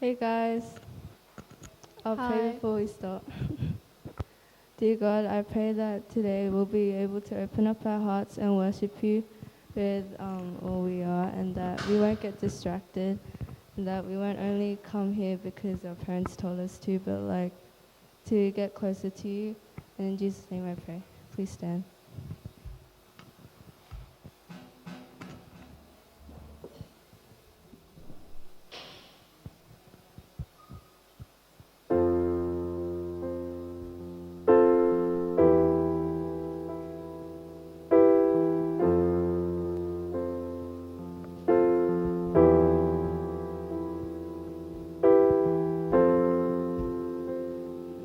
Hey guys, I'll pray Hi. before we start. Dear God, I pray that today we'll be able to open up our hearts and worship you with all we are, and that we won't get distracted, and that we won't only come here because our parents told us to, but like to get closer to you. And in Jesus' name I pray. Please stand.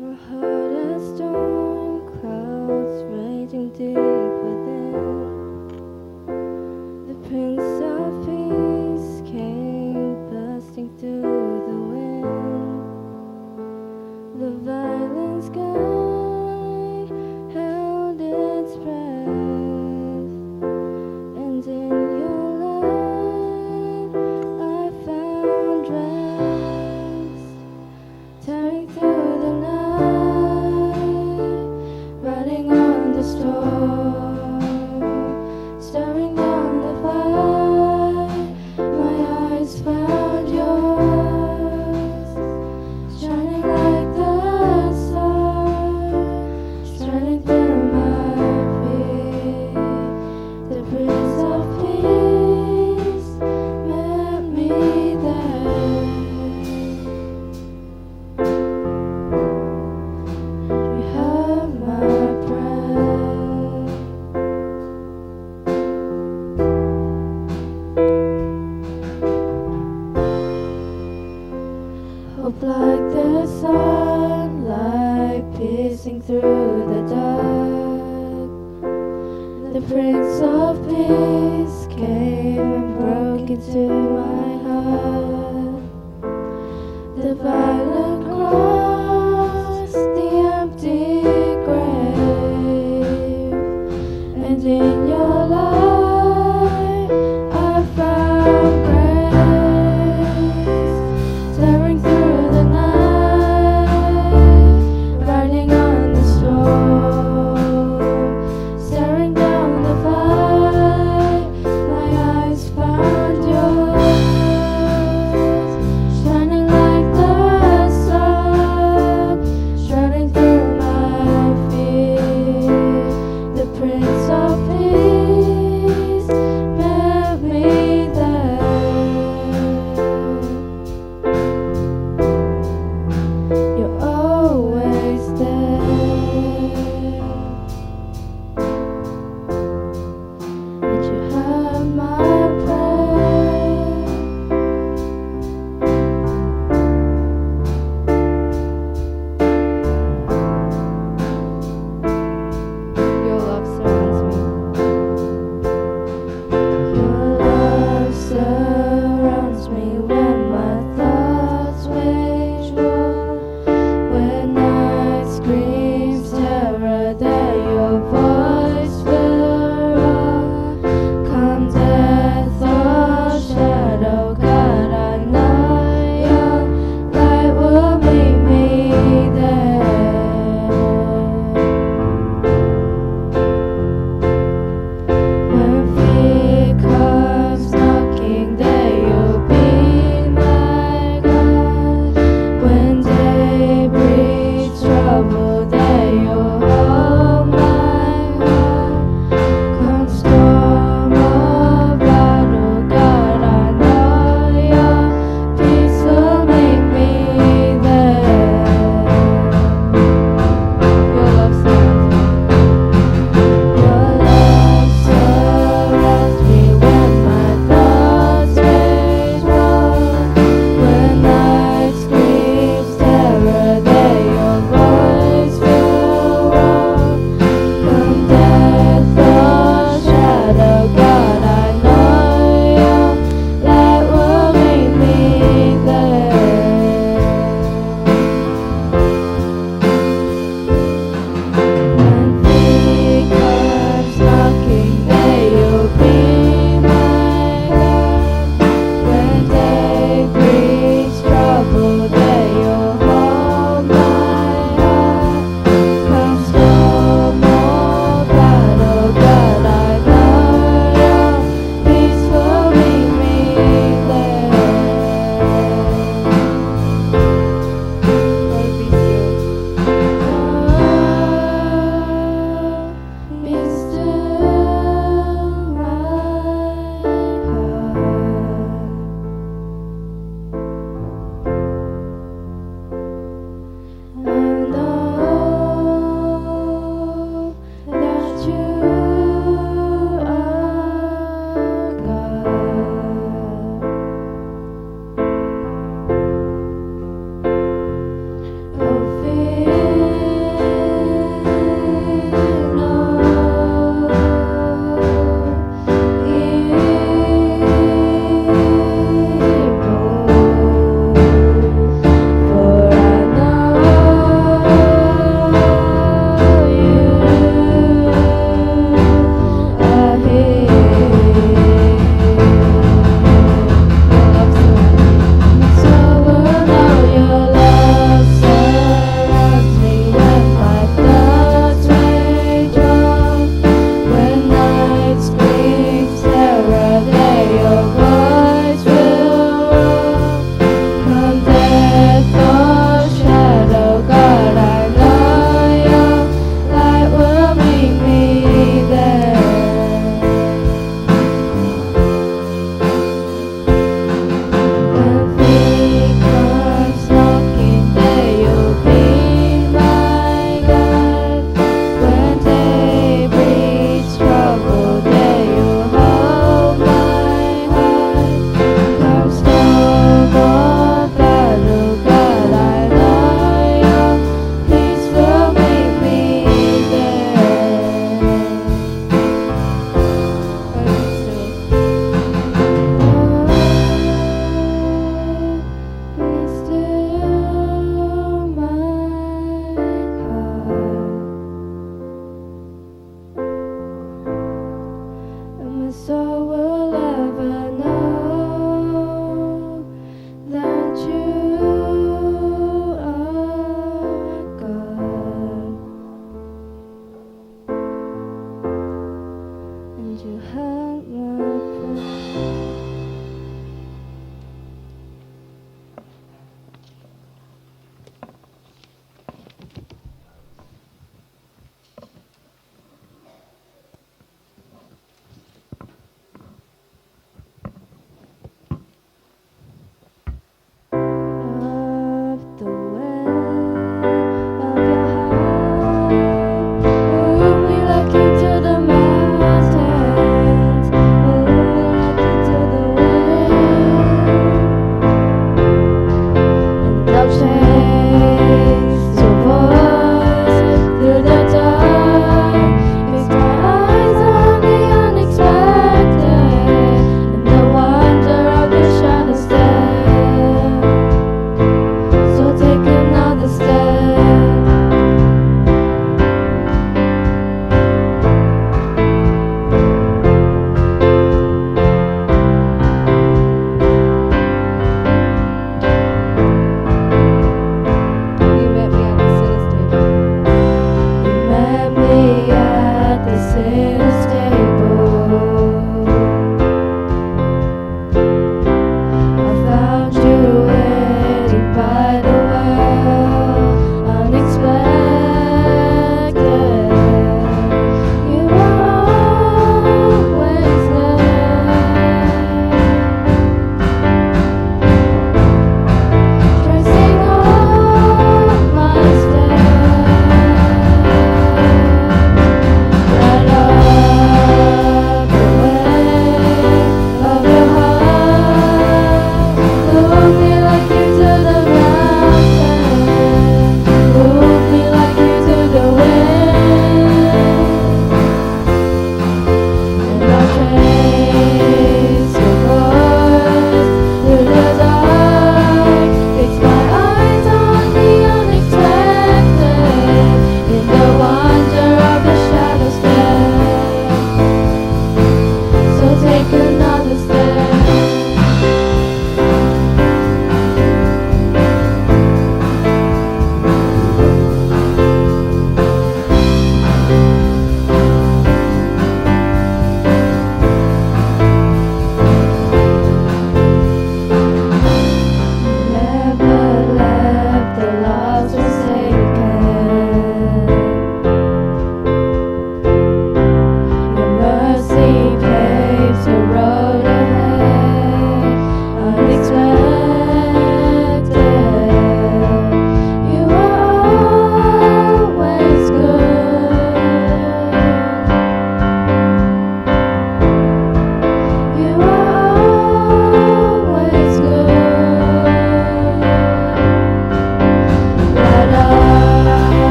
My heart has storm clouds raging deep within. The Prince of Peace came bursting through the wind. The violent sky held its breath, and in your light I found rest. Tearing through the night, riding on the storm, staring down the fight, my eyes found yours, shining like the sun, shining through my feet. The Prince of Peace met me there. You heard my prayer. Hope like the sunlight piercing through the dark. The Prince of Peace came and broke into my heart. The violent cross, the empty grave, and in your light I found grace. Tearing through the night, riding on the storm, staring down the fight, my eyes found yours,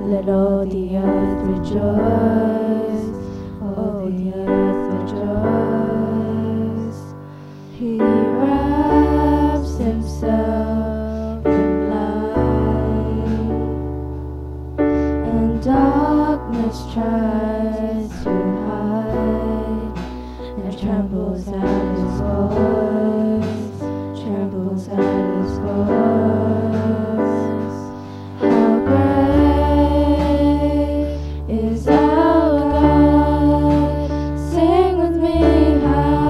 Let all the earth rejoice, all the earth rejoice. He wraps himself in light, and darkness tries to hide, and trembles at his voice, trembles at his voice. How great is our God? Sing with me, how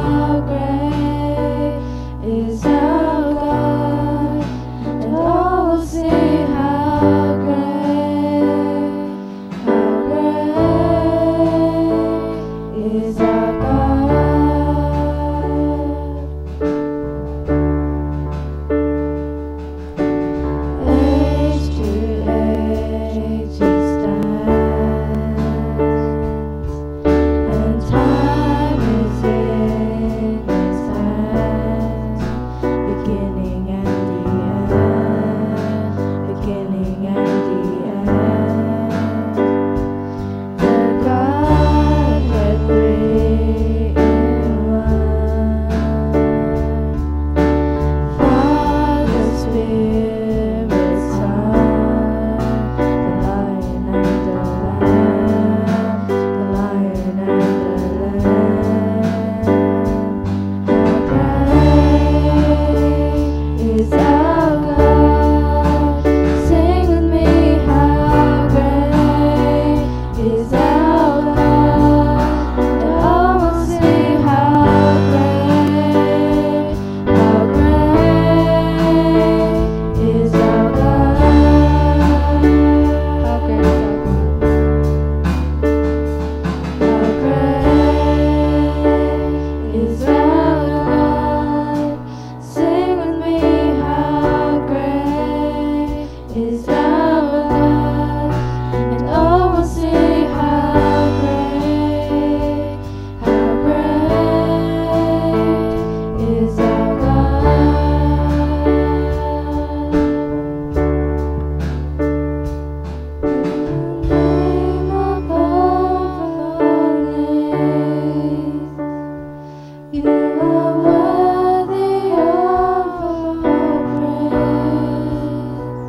You are worthy of our praise,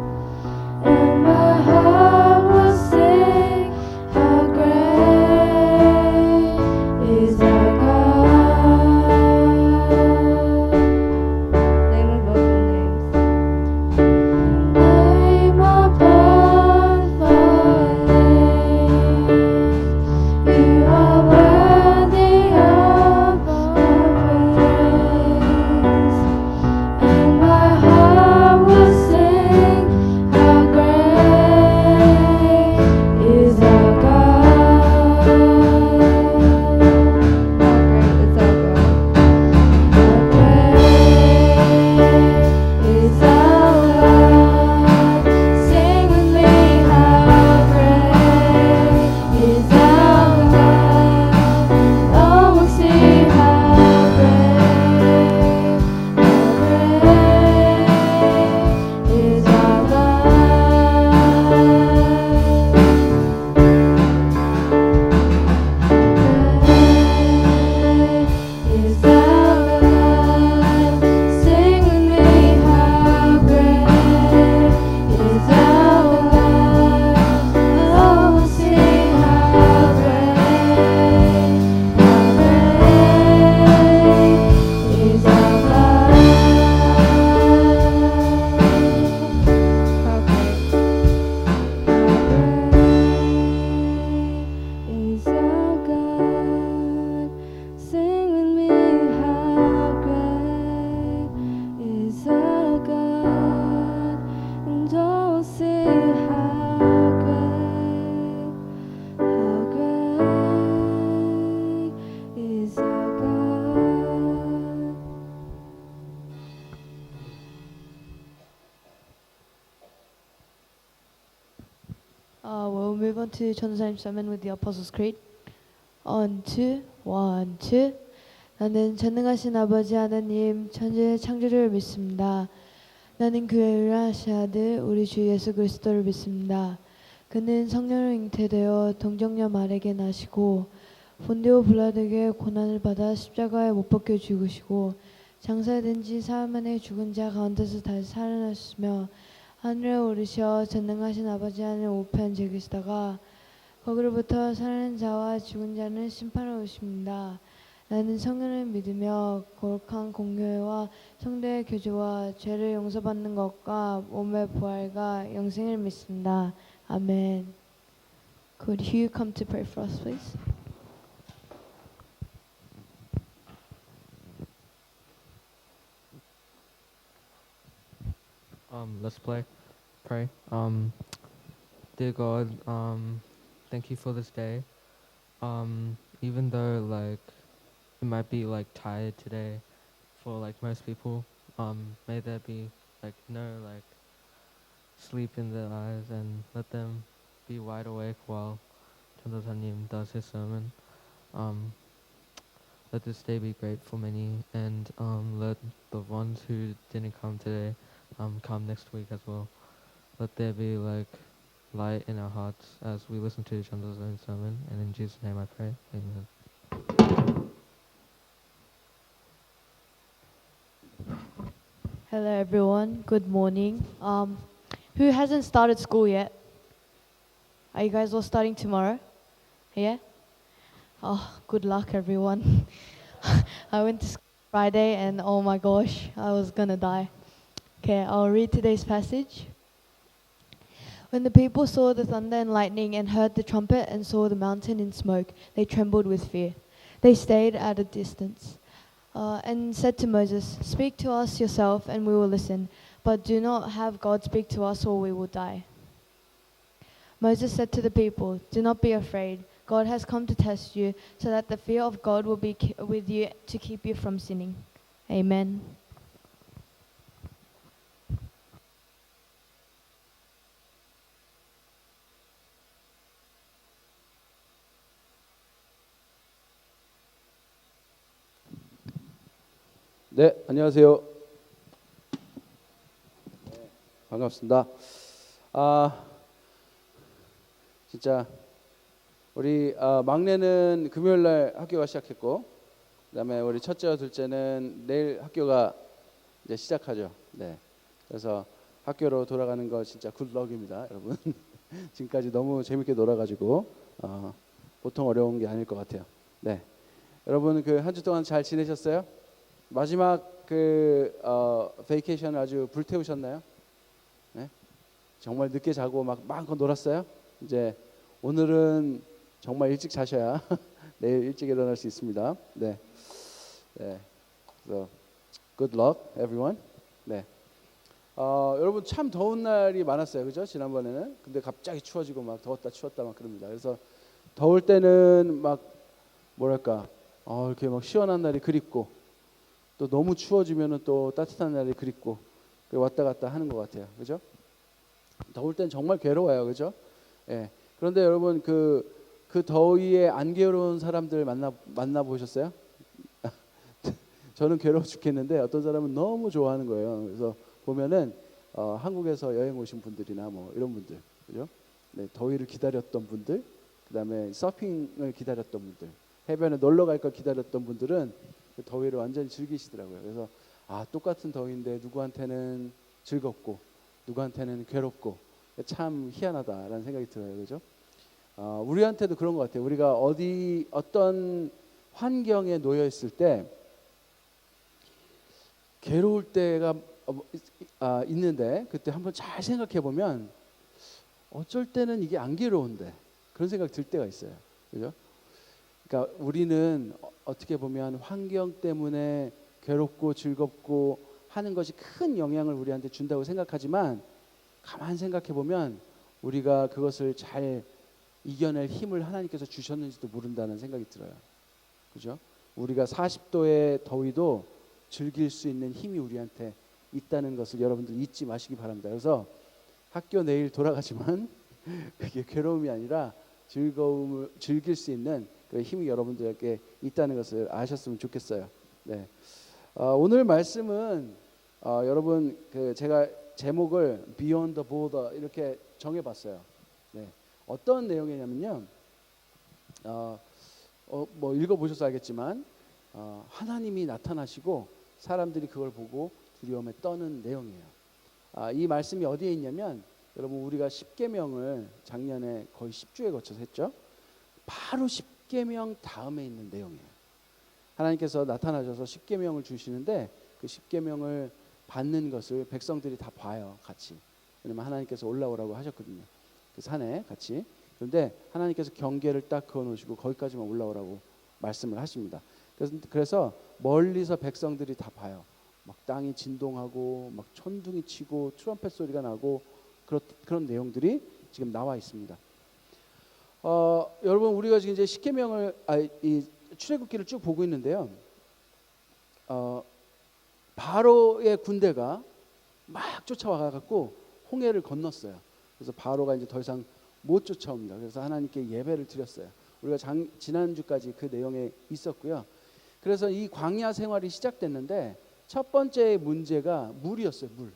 and my heart will sing how great is our God. Name above all names. Name above all names. You are worthy of our praise, and my heart will sing how great is our God. How great is our God. How great is our God. Sing with me, how great is our God. Oh, we'll see how great is our is our God. Sing with me, how great is our God. Oh, we'll see how great is our God. How great is our God. Sing with me, how great is our God. And all will sing how great is our God. We'll move on to 전도사님 sermon with the Apostles' Creed. On two, one, two. 나는 전능하신 아버지 하나님 천지의 창조주를 믿습니다. 나는 교회를 하신 아들 우리 주 예수 그리스도를 믿습니다. 그는 성령으로 잉태되어 동정녀 마리아에게 나시고 본디오 빌라도에게 고난을 받아 십자가에 못 박혀 죽으시고 장사된 지 사흘 만에 죽은 자 가운데서 다시 살아나셨으며 하늘에 오르셔 전능하신 아버지 하나님 우편 계시다가 거기로부터 살아난 자와 죽은 자는 심판하러 오십니다. 나는 성령을 믿으며 거룩한 공교회와 성도의 교제와 죄를 용서받는 것과 몸의 부활과 영생을 믿습니다. 아멘. Could Hugh come to pray for us, please? Let's pray. Dear God, thank you for this day. Even though like you might be like tired today, for like most people, may there be like no like sleep in their eyes, and let them be wide awake while Chandosanim does his sermon. Let this day be great for many, and let the ones who didn't come today come next week as well. Let there be like light in our hearts as we listen to Chando's own sermon, and in Jesus' name I pray. Amen. Hello everyone, good morning. Who hasn't started school yet? Are you guys all starting tomorrow? Yeah? Oh, good luck everyone. I went to school Friday and oh my gosh, I was gonna die. Okay, I'll read today's passage. When the people saw the thunder and lightning and heard the trumpet and saw the mountain in smoke, they trembled with fear. They stayed at a distance and said to Moses, "Speak to us yourself and we will listen, but do not have God speak to us or we will die." Moses said to the people, "Do not be afraid. God has come to test you so that the fear of God will be with you to keep you from sinning." Amen. 네, 안녕하세요. 네, 반갑습니다. 진짜 우리 막내는 금요일 날 학교가 시작했고 그다음에 우리 첫째와 둘째는 내일 학교가 이제 시작하죠. 네. 그래서 학교로 돌아가는 거 진짜 굿럭입니다, 여러분. 지금까지 너무 재밌게 놀아가지고 보통 어려운 게 아닐 것 같아요. 네. 여러분 그 한 주 동안 잘 지내셨어요? 마지막 그 베이케이션 아주 불태우셨나요? 네? 정말 늦게 자고 막 마음껏 놀았어요? 이제 오늘은 정말 일찍 자셔야 내일 일찍 일어날 수 있습니다. 네. 네. So, good luck, everyone. 네. 여러분 참 더운 날이 많았어요, 그죠? 지난번에는. 근데 갑자기 추워지고 막 더웠다 추웠다 막 그럽니다. 그래서 더울 때는 막 뭐랄까, 이렇게 막 시원한 날이 그립고, 또 너무 추워지면은 또 따뜻한 날이 그립고, 왔다 갔다 하는 것 같아요, 그죠? 더울 땐 정말 괴로워요, 그죠? 예. 그런데 여러분 그 더위에 안 괴로운 사람들 만나 보셨어요? 저는 괴로워 죽겠는데 어떤 사람은 너무 좋아하는 거예요. 그래서 보면은 한국에서 여행 오신 분들이나 뭐 이런 분들, 그죠? 네, 더위를 기다렸던 분들, 그다음에 서핑을 기다렸던 분들, 해변에 놀러 갈 걸 기다렸던 분들은 그 더위를 완전히 즐기시더라고요. 그래서 똑같은 더위인데 누구한테는 즐겁고 누구한테는 괴롭고 참 희한하다라는 생각이 들어요, 그죠? 우리한테도 그런 것 같아요. 우리가 어떤 환경에 놓여 있을 때 괴로울 때가 있는데 그때 한번 잘 생각해 보면 어쩔 때는 이게 안 괴로운데 그런 생각 들 때가 있어요, 그죠? 그러니까 우리는 어떻게 보면 환경 때문에 괴롭고 즐겁고 하는 것이 큰 영향을 우리한테 준다고 생각하지만 가만 생각해 보면 우리가 그것을 잘 이겨낼 힘을 하나님께서 주셨는지도 모른다는 생각이 들어요, 그죠? 우리가 40도의 더위도 즐길 수 있는 힘이 우리한테 있다는 것을 여러분들 잊지 마시기 바랍니다. 그래서 학교 내일 돌아가지만 그게 괴로움이 아니라 즐거움을 즐길 수 있는 그 힘이 여러분들에게 있다는 것을 아셨으면 좋겠어요. 네. 오늘 말씀은 여러분 제가 제목을 Beyond the Border 이렇게 정해봤어요. 네. 어떤 내용이냐면요. 뭐 읽어보셔서 알겠지만 하나님이 나타나시고 사람들이 그걸 보고 두려움에 떠는 내용이에요. 이 말씀이 어디에 있냐면 여러분 우리가 십계명을 작년에 거의 10주에 거쳐서 했죠. 바로 십계명 다음에 있는 내용이에요. 하나님께서 나타나셔서 십계명을 주시는데 그 십계명을 받는 것을 백성들이 다 봐요, 같이. 왜냐면 하나님께서 올라오라고 하셨거든요, 그 산에 같이. 그런데 하나님께서 경계를 딱 그어놓으시고 거기까지만 올라오라고 말씀을 하십니다. 그래서 멀리서 백성들이 다 봐요. 막 땅이 진동하고 막 천둥이 치고 트럼펫 소리가 나고 그런 내용들이 지금 나와 있습니다. 여러분 우리가 지금 이제 십계명을 이 출애굽기를 쭉 보고 있는데요. 바로의 군대가 막 쫓아와 갖고 홍해를 건넜어요. 그래서 바로가 이제 더 이상 못 쫓아옵니다. 그래서 하나님께 예배를 드렸어요. 우리가 지난주까지 그 내용에 있었고요. 그래서 이 광야 생활이 시작됐는데 첫 번째 문제가 물이었어요. 물.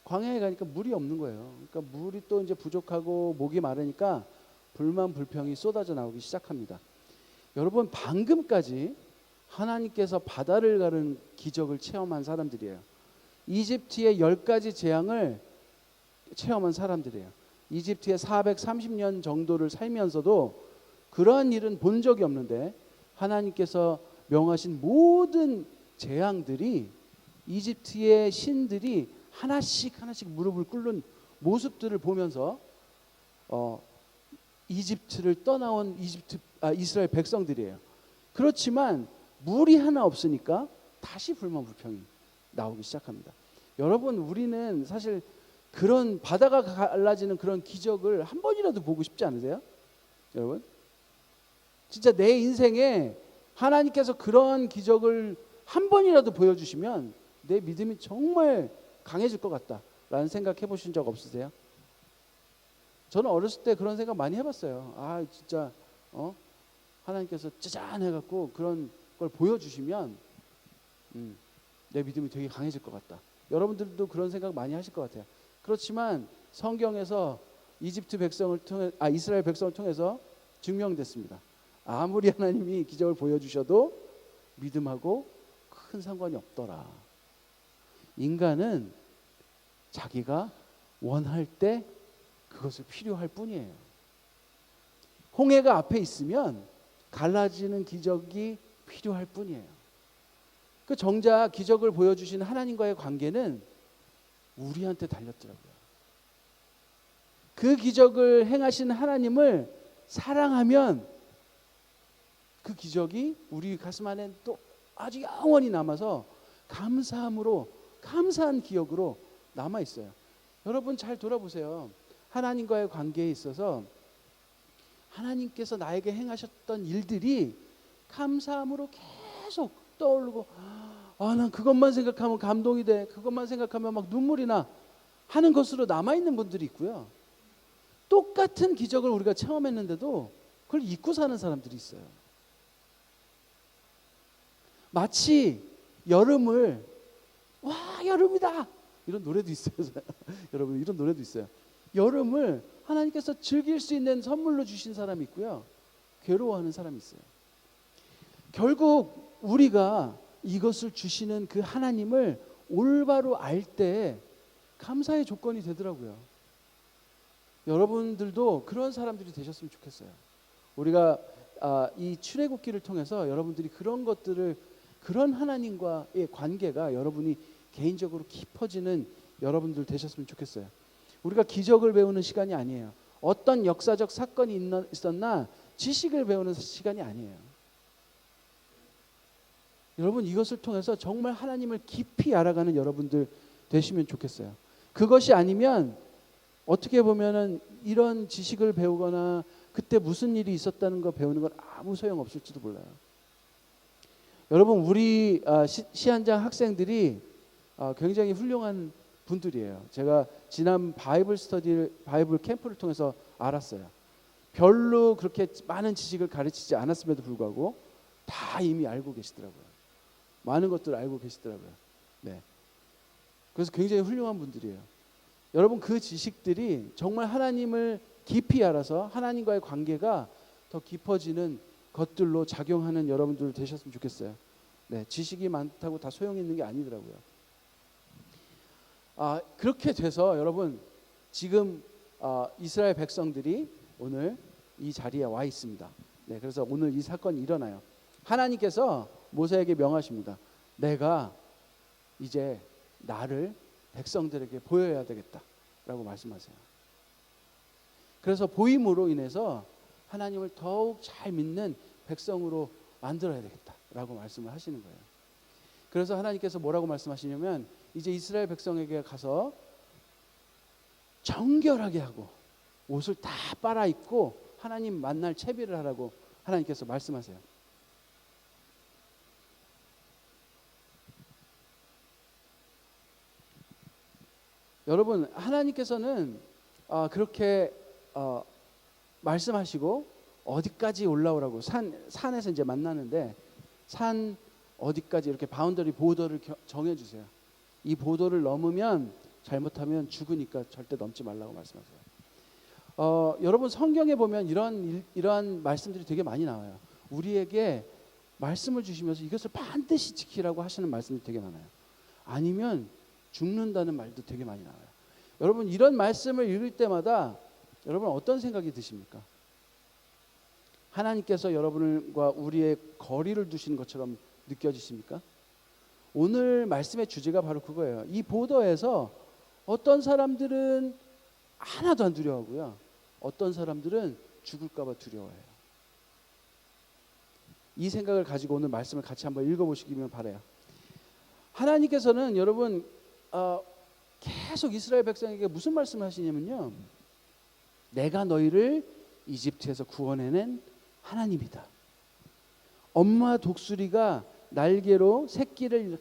광야에 가니까 물이 없는 거예요. 그러니까 물이 또 이제 부족하고 목이 마르니까 불만 불평이 쏟아져 나오기 시작합니다. 여러분 방금까지 하나님께서 바다를 가른 기적을 체험한 사람들이에요. 이집트의 10가지 재앙을 체험한 사람들이에요. 이집트에 430년 정도를 살면서도 그러한 일은 본 적이 없는데 하나님께서 명하신 모든 재앙들이 이집트의 신들이 하나씩 무릎을 꿇는 모습들을 보면서 이집트를 떠나온 이스라엘 백성들이에요. 그렇지만 물이 하나 없으니까 다시 불만 불평이 나오기 시작합니다. 여러분 우리는 사실 그런 바다가 갈라지는 그런 기적을 한 번이라도 보고 싶지 않으세요? 여러분 진짜 내 인생에 하나님께서 그런 기적을 한 번이라도 보여주시면 내 믿음이 정말 강해질 것 같다라는 생각 해보신 적 없으세요? 저는 어렸을 때 그런 생각 많이 해봤어요. 진짜 하나님께서 짜잔 해갖고 그런 걸 보여주시면 내 믿음이 되게 강해질 것 같다. 여러분들도 그런 생각 많이 하실 것 같아요. 그렇지만 성경에서 이스라엘 백성을 통해서 증명됐습니다. 아무리 하나님이 기적을 보여주셔도 믿음하고 큰 상관이 없더라. 인간은 자기가 원할 때 그것을 필요할 뿐이에요. 홍해가 앞에 있으면 갈라지는 기적이 필요할 뿐이에요. 그 정작 기적을 보여주신 하나님과의 관계는 우리한테 달렸더라고요. 그 기적을 행하신 하나님을 사랑하면 그 기적이 우리 가슴 안에 또 아주 영원히 남아서 감사한 기억으로 남아 있어요. 여러분 잘 돌아보세요. 하나님과의 관계에 있어서 하나님께서 나에게 행하셨던 일들이 감사함으로 계속 떠오르고, 난 그것만 생각하면 감동이 돼, 그것만 생각하면 막 눈물이 나 하는 것으로 남아있는 분들이 있고요. 똑같은 기적을 우리가 체험했는데도 그걸 잊고 사는 사람들이 있어요. 마치 여름을 여름이다 이런 노래도 있어요. 여러분 이런 노래도 있어요. 여름을 하나님께서 즐길 수 있는 선물로 주신 사람이 있고요, 괴로워하는 사람이 있어요. 결국 우리가 이것을 주시는 그 하나님을 올바로 알 때 감사의 조건이 되더라고요. 여러분들도 그런 사람들이 되셨으면 좋겠어요. 우리가 이 출애굽기를 통해서 여러분들이 그런 것들을, 그런 하나님과의 관계가 여러분이 개인적으로 깊어지는 여러분들 되셨으면 좋겠어요. 우리가 기적을 배우는 시간이 아니에요. 어떤 역사적 사건이 있었나 지식을 배우는 시간이 아니에요. 여러분 이것을 통해서 정말 하나님을 깊이 알아가는 여러분들 되시면 좋겠어요. 그것이 아니면 어떻게 보면은 이런 지식을 배우거나 그때 무슨 일이 있었다는 거 배우는 건 아무 소용 없을지도 몰라요. 여러분 우리 시한장 학생들이 굉장히 훌륭한 분들이에요. 제가 지난 바이블 캠프를 통해서 알았어요. 별로 그렇게 많은 지식을 가르치지 않았음에도 불구하고 다 이미 알고 계시더라고요. 많은 것들을 알고 계시더라고요. 네. 그래서 굉장히 훌륭한 분들이에요. 여러분 그 지식들이 정말 하나님을 깊이 알아서 하나님과의 관계가 더 깊어지는 것들로 작용하는 여러분들 되셨으면 좋겠어요. 네, 지식이 많다고 다 소용이 있는 게 아니더라고요. 그렇게 돼서 여러분 지금 이스라엘 백성들이 오늘 이 자리에 와 있습니다. 네, 그래서 오늘 이 사건이 일어나요. 하나님께서 모세에게 명하십니다. 내가 이제 나를 백성들에게 보여야 되겠다라고 말씀하세요. 그래서 보임으로 인해서 하나님을 더욱 잘 믿는 백성으로 만들어야 되겠다라고 말씀을 하시는 거예요. 그래서 하나님께서 뭐라고 말씀하시냐면 이제 이스라엘 백성에게 가서 정결하게 하고 옷을 다 빨아 입고 하나님 만날 채비를 하라고 하나님께서 말씀하세요. 여러분 하나님께서는 그렇게 말씀하시고 어디까지 올라오라고 산에서 이제 만나는데 산 어디까지 이렇게 바운더리 보더를 정해 주세요. 이 보더를 넘으면 잘못하면 죽으니까 절대 넘지 말라고 말씀하세요. 여러분 성경에 보면 이러한 말씀들이 되게 많이 나와요. 우리에게 말씀을 주시면서 이것을 반드시 지키라고 하시는 말씀이 되게 많아요. 아니면 죽는다는 말도 되게 많이 나와요. 여러분 이런 말씀을 읽을 때마다 여러분 어떤 생각이 드십니까? 하나님께서 여러분과 우리의 거리를 두신 것처럼 느껴지십니까? 오늘 말씀의 주제가 바로 그거예요. 이 보더에서 어떤 사람들은 하나도 안 두려워하고요, 어떤 사람들은 죽을까 봐 두려워해요. 이 생각을 가지고 오늘 말씀을 같이 한번 읽어보시기를 바라요. 하나님께서는 여러분 계속 이스라엘 백성에게 무슨 말씀을 하시냐면요, 내가 너희를 이집트에서 구원해낸 하나님이다. 엄마 독수리가 날개로 새끼를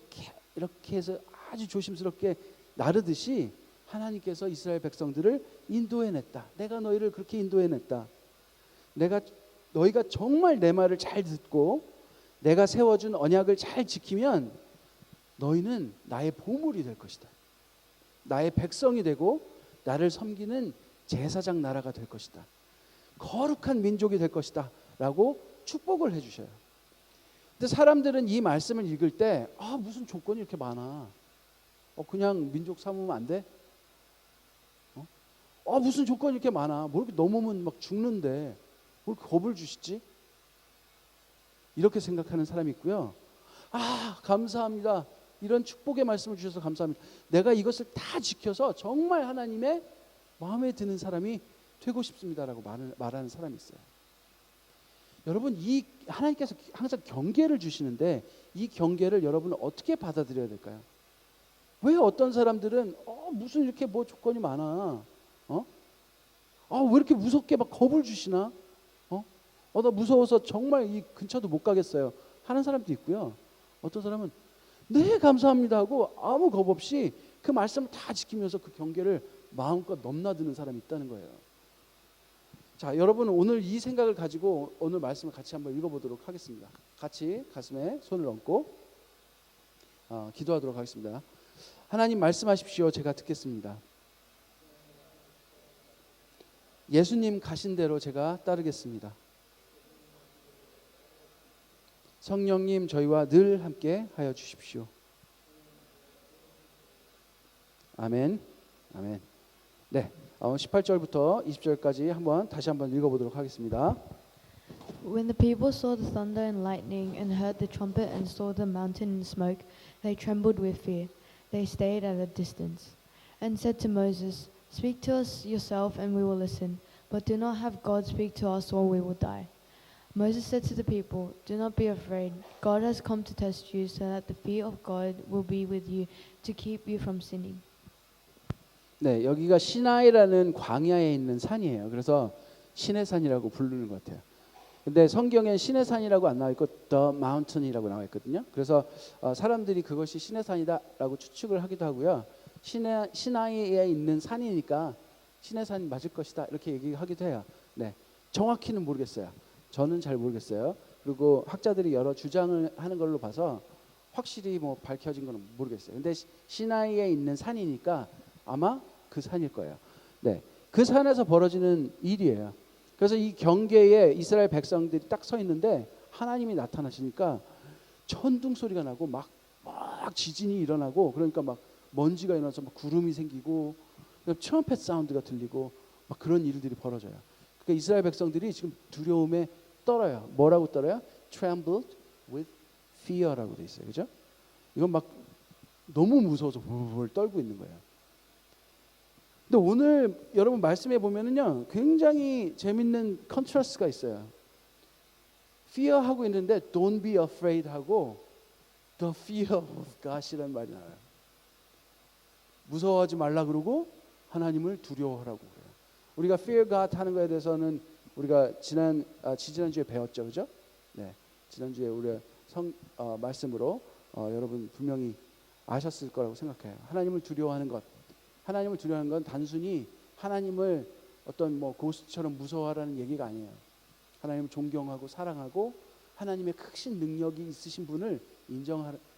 이렇게 해서 아주 조심스럽게 나르듯이 하나님께서 이스라엘 백성들을 인도해냈다. 내가 너희를 그렇게 인도해냈다. 너희가 정말 내 말을 잘 듣고 내가 세워준 언약을 잘 지키면 너희는 나의 보물이 될 것이다. 나의 백성이 되고 나를 섬기는 제사장 나라가 될 것이다. 거룩한 민족이 될 것이다 라고 축복을 해주셔요. 근데 사람들은 이 말씀을 읽을 때 무슨 조건이 이렇게 많아? 그냥 민족 삼으면 안 돼? 무슨 조건이 이렇게 많아? 뭐 이렇게 넘으면 막 죽는데 뭘 겁을 주시지? 이렇게 생각하는 사람이 있고요. 감사합니다. 이런 축복의 말씀을 주셔서 감사합니다. 내가 이것을 다 지켜서 정말 하나님의 마음에 드는 사람이 되고 싶습니다라고 말하는 사람이 있어요. 여러분, 이 하나님께서 항상 경계를 주시는데 이 경계를 여러분은 어떻게 받아들여야 될까요? 왜 어떤 사람들은 무슨 이렇게 뭐 조건이 많아? 왜 이렇게 무섭게 막 겁을 주시나? 나 무서워서 정말 이 근처도 못 가겠어요 하는 사람도 있고요. 어떤 사람은 네 감사합니다 하고 아무 겁 없이 그 말씀을 다 지키면서 그 경계를 마음껏 넘나드는 사람이 있다는 거예요. 자, 여러분 오늘 이 생각을 가지고 오늘 말씀을 같이 한번 읽어보도록 하겠습니다. 같이 가슴에 손을 얹고 기도하도록 하겠습니다. 하나님 말씀하십시오. 제가 듣겠습니다. 예수님 가신 대로 제가 따르겠습니다. 성령님 저희와 늘 함께 하여 주십시오. 아멘. 아멘. 네, 18절부터 20절까지 다시 한번 읽어보도록 하겠습니다. When the people saw the thunder and lightning and heard the trumpet and saw the mountain in smoke, they trembled with fear. They stayed at a distance and said to Moses, "Speak to us yourself and we will listen, but do not have God speak to us or we will die." Moses said to the people, "Do not be afraid. God has come to test you so that the fear of God will be with you to keep you from sinning." 네, 여기가 시나이라는 광야에 있는 산이에요. 그래서 신의 산이라고 부르는 것 같아요. 근데 성경에 신의 산이라고 안 나와 있고 The Mountain이라고 나와 있거든요. 그래서 사람들이 그것이 신의 산이다라고 추측을 하기도 하고요. 시나이에 있는 산이니까 신의 산이 맞을 것이다 이렇게 얘기하기도 해요. 네, 정확히는 모르겠어요. 저는 잘 모르겠어요. 그리고 학자들이 여러 주장을 하는 걸로 봐서 확실히 뭐 밝혀진 건 모르겠어요. 근데 시나이에 있는 산이니까 아마 그 산일 거예요. 네, 그 산에서 벌어지는 일이에요. 그래서 이 경계에 이스라엘 백성들이 딱 서 있는데 하나님이 나타나시니까 천둥 소리가 나고 막 지진이 일어나고 그러니까 막 먼지가 일어나서 막 구름이 생기고 트럼펫 사운드가 들리고 막 그런 일들이 벌어져요. 그러니까 이스라엘 백성들이 지금 두려움에 떨어요. 뭐라고 떨어요? Trembled with fear라고 돼 있어요. 그죠? 이건 막 너무 무서워서 울울 떨고 있는 거예요. 근데 오늘 여러분 말씀해 보면은요 굉장히 재밌는 컨트라스트가 있어요. fear 하고 있는데 don't be afraid 하고 the fear of God이라는 말이 나와요. 무서워하지 말라 그러고 하나님을 두려워하라고 그래요. 우리가 fear God 하는 거에 대해서는 우리가 지난주에 배웠죠, 그죠? 네, 지난주에 우리가 말씀으로 여러분 분명히 아셨을 거라고 생각해요. 하나님을 두려워하는 것. 하나님을 두려워하는 건 단순히 하나님을 어떤 뭐 고스트처럼 무서워하라는 얘기가 아니에요. 하나님을 존경하고 사랑하고 하나님의 크신 능력이 있으신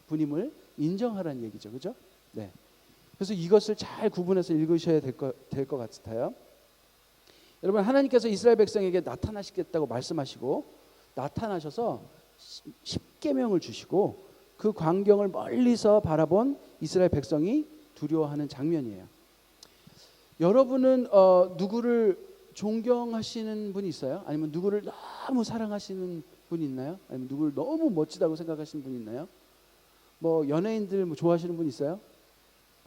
분임을 인정하라는 얘기죠, 그죠? 네. 그래서 이것을 잘 구분해서 읽으셔야 될 것 같아요. 여러분 하나님께서 이스라엘 백성에게 나타나시겠다고 말씀하시고 나타나셔서 십계명을 주시고 그 광경을 멀리서 바라본 이스라엘 백성이 두려워하는 장면이에요. 여러분은 누구를 존경하시는 분이 있어요? 아니면 누구를 너무 사랑하시는 분이 있나요? 아니면 누구를 너무 멋지다고 생각하시는 분이 있나요? 뭐 연예인들 뭐 좋아하시는 분 있어요?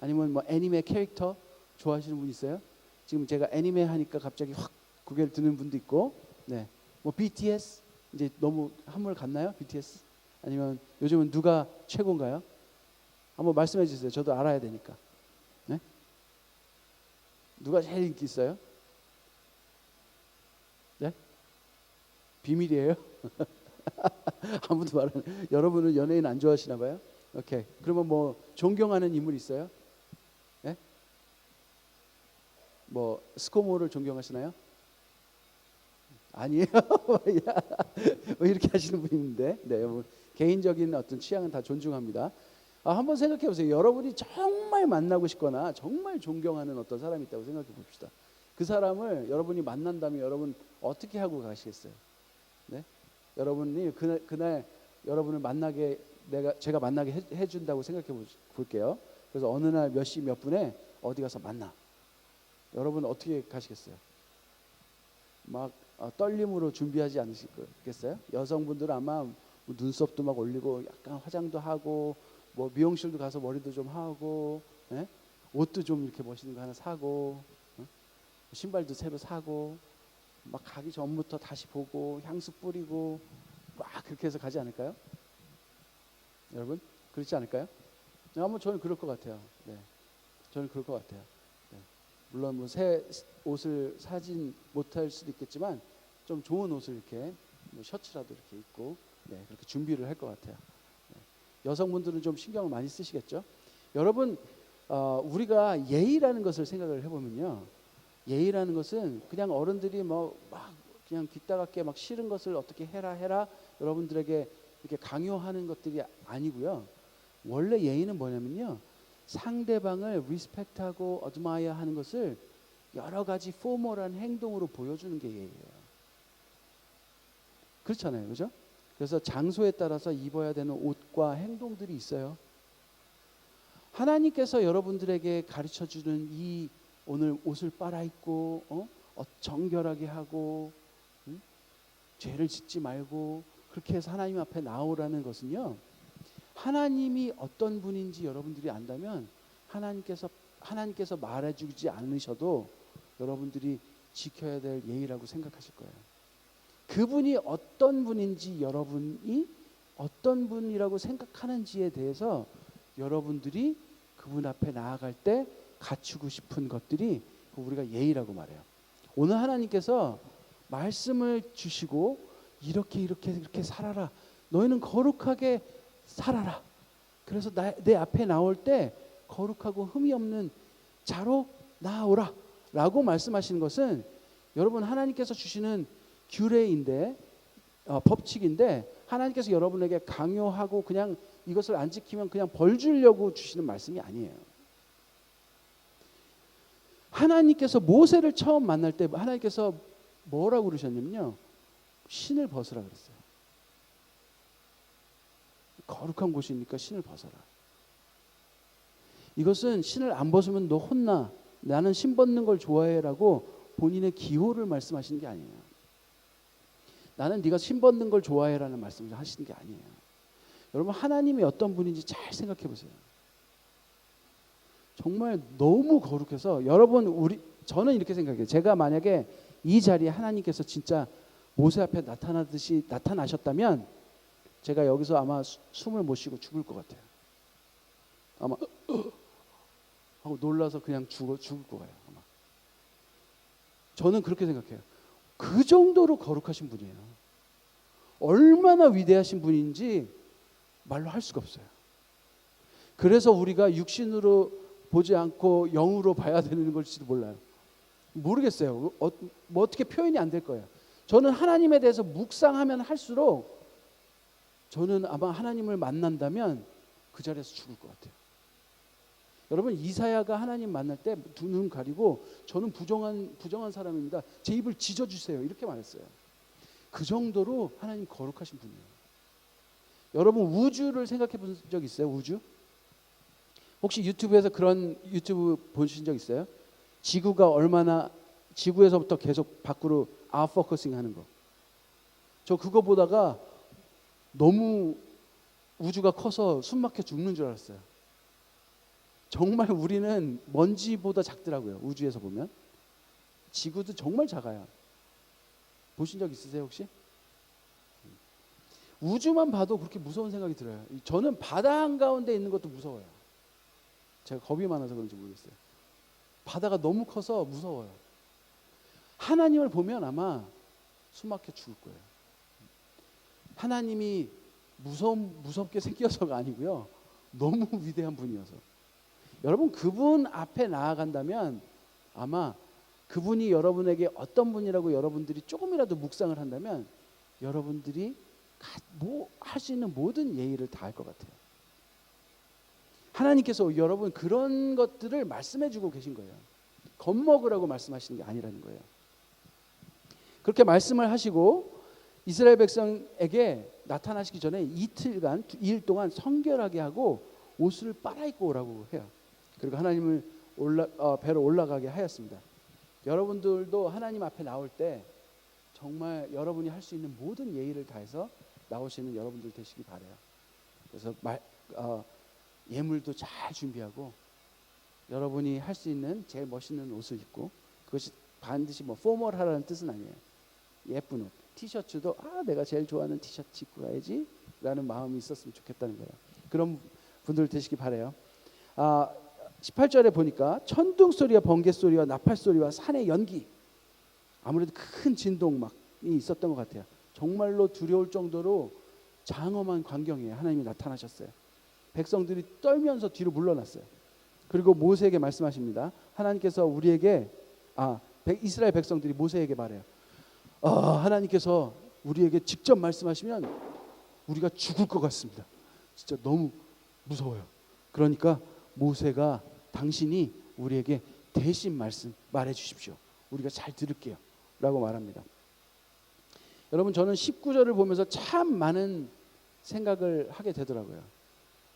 아니면 뭐 애니메 캐릭터 좋아하시는 분 있어요? 지금 제가 애니메 하니까 갑자기 확 고개를 드는 분도 있고, 네, 뭐 BTS 이제 너무 한물 갔나요? BTS? 아니면 요즘은 누가 최고인가요? 한번 말씀해 주세요. 저도 알아야 되니까. 네? 누가 제일 인기 있어요? 네? 비밀이에요? 아무도 말 안 해요. 여러분은 연예인 안 좋아하시나 봐요? 오케이. 그러면 뭐 존경하는 인물 있어요? 네? 뭐 스코모를 존경하시나요? 아니에요. 뭐 이렇게 하시는 분이 있는데, 네, 여러분 개인적인 어떤 취향은 다 존중합니다. 한번 생각해 보세요. 여러분이 정말 만나고 싶거나 정말 존경하는 어떤 사람이 있다고 생각해 봅시다. 그 사람을 여러분이 만난다면 여러분 어떻게 하고 가시겠어요? 네? 여러분이 그날 여러분을 만나게 제가 만나게 해준다고 생각해 볼게요. 그래서 어느 날 몇 시 몇 분에 어디 가서 만나. 여러분 어떻게 가시겠어요? 막 떨림으로 준비하지 않으시겠어요? 여성분들은 아마 뭐 눈썹도 막 올리고 약간 화장도 하고 뭐 미용실도 가서 머리도 좀 하고, 예? 옷도 좀 이렇게 멋있는 거 하나 사고, 신발도 새로 사고, 막 가기 전부터 다시 보고 향수 뿌리고 막 그렇게 해서 가지 않을까요? 여러분 그렇지 않을까요? 아마 저는 그럴 것 같아요. 네, 저는 그럴 것 같아요. 네. 물론 뭐 새 옷을 사진 못할 수도 있겠지만 좀 좋은 옷을 이렇게 뭐 셔츠라도 이렇게 입고 네, 그렇게 준비를 할 것 같아요. 네. 여성분들은 좀 신경을 많이 쓰시겠죠. 여러분 우리가 예의라는 것을 생각을 해보면요, 예의라는 것은 그냥 어른들이 뭐 막 그냥 귀따갑게 막 싫은 것을 어떻게 해라 여러분들에게 이렇게 강요하는 것들이 아니고요. 원래 예의는 뭐냐면요, 상대방을 리스펙트하고 어드마이어 하는 것을 여러 가지 포멀한 행동으로 보여주는 게 예의예요. 그렇잖아요, 그죠? 그래서 장소에 따라서 입어야 되는 옷과 행동들이 있어요. 하나님께서 여러분들에게 가르쳐주는 이 오늘 옷을 빨아입고 정결하게 하고 죄를 짓지 말고 그렇게 해서 하나님 앞에 나오라는 것은요, 하나님이 어떤 분인지 여러분들이 안다면 하나님께서 말해주지 않으셔도 여러분들이 지켜야 될 예의라고 생각하실 거예요. 그분이 어떤 분인지 여러분이 어떤 분이라고 생각하는지에 대해서 여러분들이 그분 앞에 나아갈 때 갖추고 싶은 것들이 우리가 예의라고 말해요. 오늘 하나님께서 말씀을 주시고 이렇게 살아라. 너희는 거룩하게 살아라. 그래서 내 앞에 나올 때 거룩하고 흠이 없는 자로 나오라 라고 말씀하시는 것은 여러분 하나님께서 주시는 규례인데 법칙인데 하나님께서 여러분에게 강요하고 그냥 이것을 안 지키면 그냥 벌 주려고 주시는 말씀이 아니에요. 하나님께서 모세를 처음 만날 때 하나님께서 뭐라고 그러셨냐면요, 신을 벗으라 그랬어요. 거룩한 곳이니까 신을 벗어라. 이것은 신을 안 벗으면 너 혼나. 나는 신 벗는 걸 좋아해라고 본인의 기호를 말씀하시는 게 아니에요. 나는 네가 신 벗는 걸 좋아해라는 말씀을 하시는 게 아니에요. 여러분 하나님이 어떤 분인지 잘 생각해 보세요. 정말 너무 거룩해서 여러분 저는 이렇게 생각해요. 제가 만약에 이 자리에 하나님께서 진짜 모세 앞에 나타나듯이 나타나셨다면 제가 여기서 아마 숨을 못 쉬고 죽을 것 같아요. 아마 하고 놀라서 그냥 죽을 거예요. 아마. 저는 그렇게 생각해요. 그 정도로 거룩하신 분이에요. 얼마나 위대하신 분인지 말로 할 수가 없어요. 그래서 우리가 육신으로 보지 않고 영으로 봐야 되는 걸지도 몰라요. 모르겠어요. 뭐 어떻게 표현이 안 될 거예요. 저는 하나님에 대해서 묵상하면 할수록 저는 아마 하나님을 만난다면 그 자리에서 죽을 것 같아요. 여러분 이사야가 하나님 만날 때 두 눈 가리고 저는 부정한 사람입니다. 제 입을 찢어주세요. 이렇게 말했어요. 그 정도로 하나님 거룩하신 분이에요. 여러분 우주를 생각해 본 적 있어요? 우주? 혹시 유튜브에서 그런 유튜브 보신 적 있어요? 지구에서부터 계속 밖으로 아웃포커싱 하는 거. 저 그거 보다가 너무 우주가 커서 숨 막혀 죽는 줄 알았어요. 정말 우리는 먼지보다 작더라고요. 우주에서 보면. 지구도 정말 작아요. 보신 적 있으세요 혹시? 우주만 봐도 그렇게 무서운 생각이 들어요. 저는 바다 한가운데 있는 것도 무서워요. 제가 겁이 많아서 그런지 모르겠어요. 바다가 너무 커서 무서워요. 하나님을 보면 아마 숨 막혀 죽을 거예요. 하나님이 무섭게 생겨서가 아니고요. 너무 위대한 분이어서. 여러분 그분 앞에 나아간다면 아마 그분이 여러분에게 어떤 분이라고 여러분들이 조금이라도 묵상을 한다면 여러분들이 할 수 있는 모든 예의를 다 할 것 같아요. 하나님께서 여러분 그런 것들을 말씀해 주고 계신 거예요. 겁먹으라고 말씀하시는 게 아니라는 거예요. 그렇게 말씀을 하시고 이스라엘 백성에게 나타나시기 전에 이틀간 2일 동안 성결하게 하고 옷을 빨아입고 오라고 해요. 그리고 하나님을 배로 올라가게 하였습니다. 여러분들도 하나님 앞에 나올 때 정말 여러분이 할 수 있는 모든 예의를 다해서 나오시는 여러분들 되시기 바라요. 그래서 예물도 잘 준비하고 여러분이 할 수 있는 제일 멋있는 옷을 입고, 그것이 반드시 뭐 포멀하라는 뜻은 아니에요. 예쁜 옷, 티셔츠도 내가 제일 좋아하는 티셔츠 입고 가야지 라는 마음이 있었으면 좋겠다는 거예요. 그런 분들 되시기 바라요. 18절에 보니까 천둥 소리와 번개 소리와 나팔 소리와 산의 연기, 아무래도 큰 진동막이 있었던 것 같아요. 정말로 두려울 정도로 장엄한 광경이에요. 하나님이 나타나셨어요. 백성들이 떨면서 뒤로 물러났어요. 그리고 모세에게 말씀하십니다. 하나님께서 우리에게 이스라엘 백성들이 모세에게 말해요. 하나님께서 우리에게 직접 말씀하시면 우리가 죽을 것 같습니다. 진짜 너무 무서워요. 그러니까 모세가 당신이 우리에게 대신 말해 주십시오. 우리가 잘 들을게요 라고 말합니다. 여러분, 저는 19절을 보면서 참 많은 생각을 하게 되더라고요.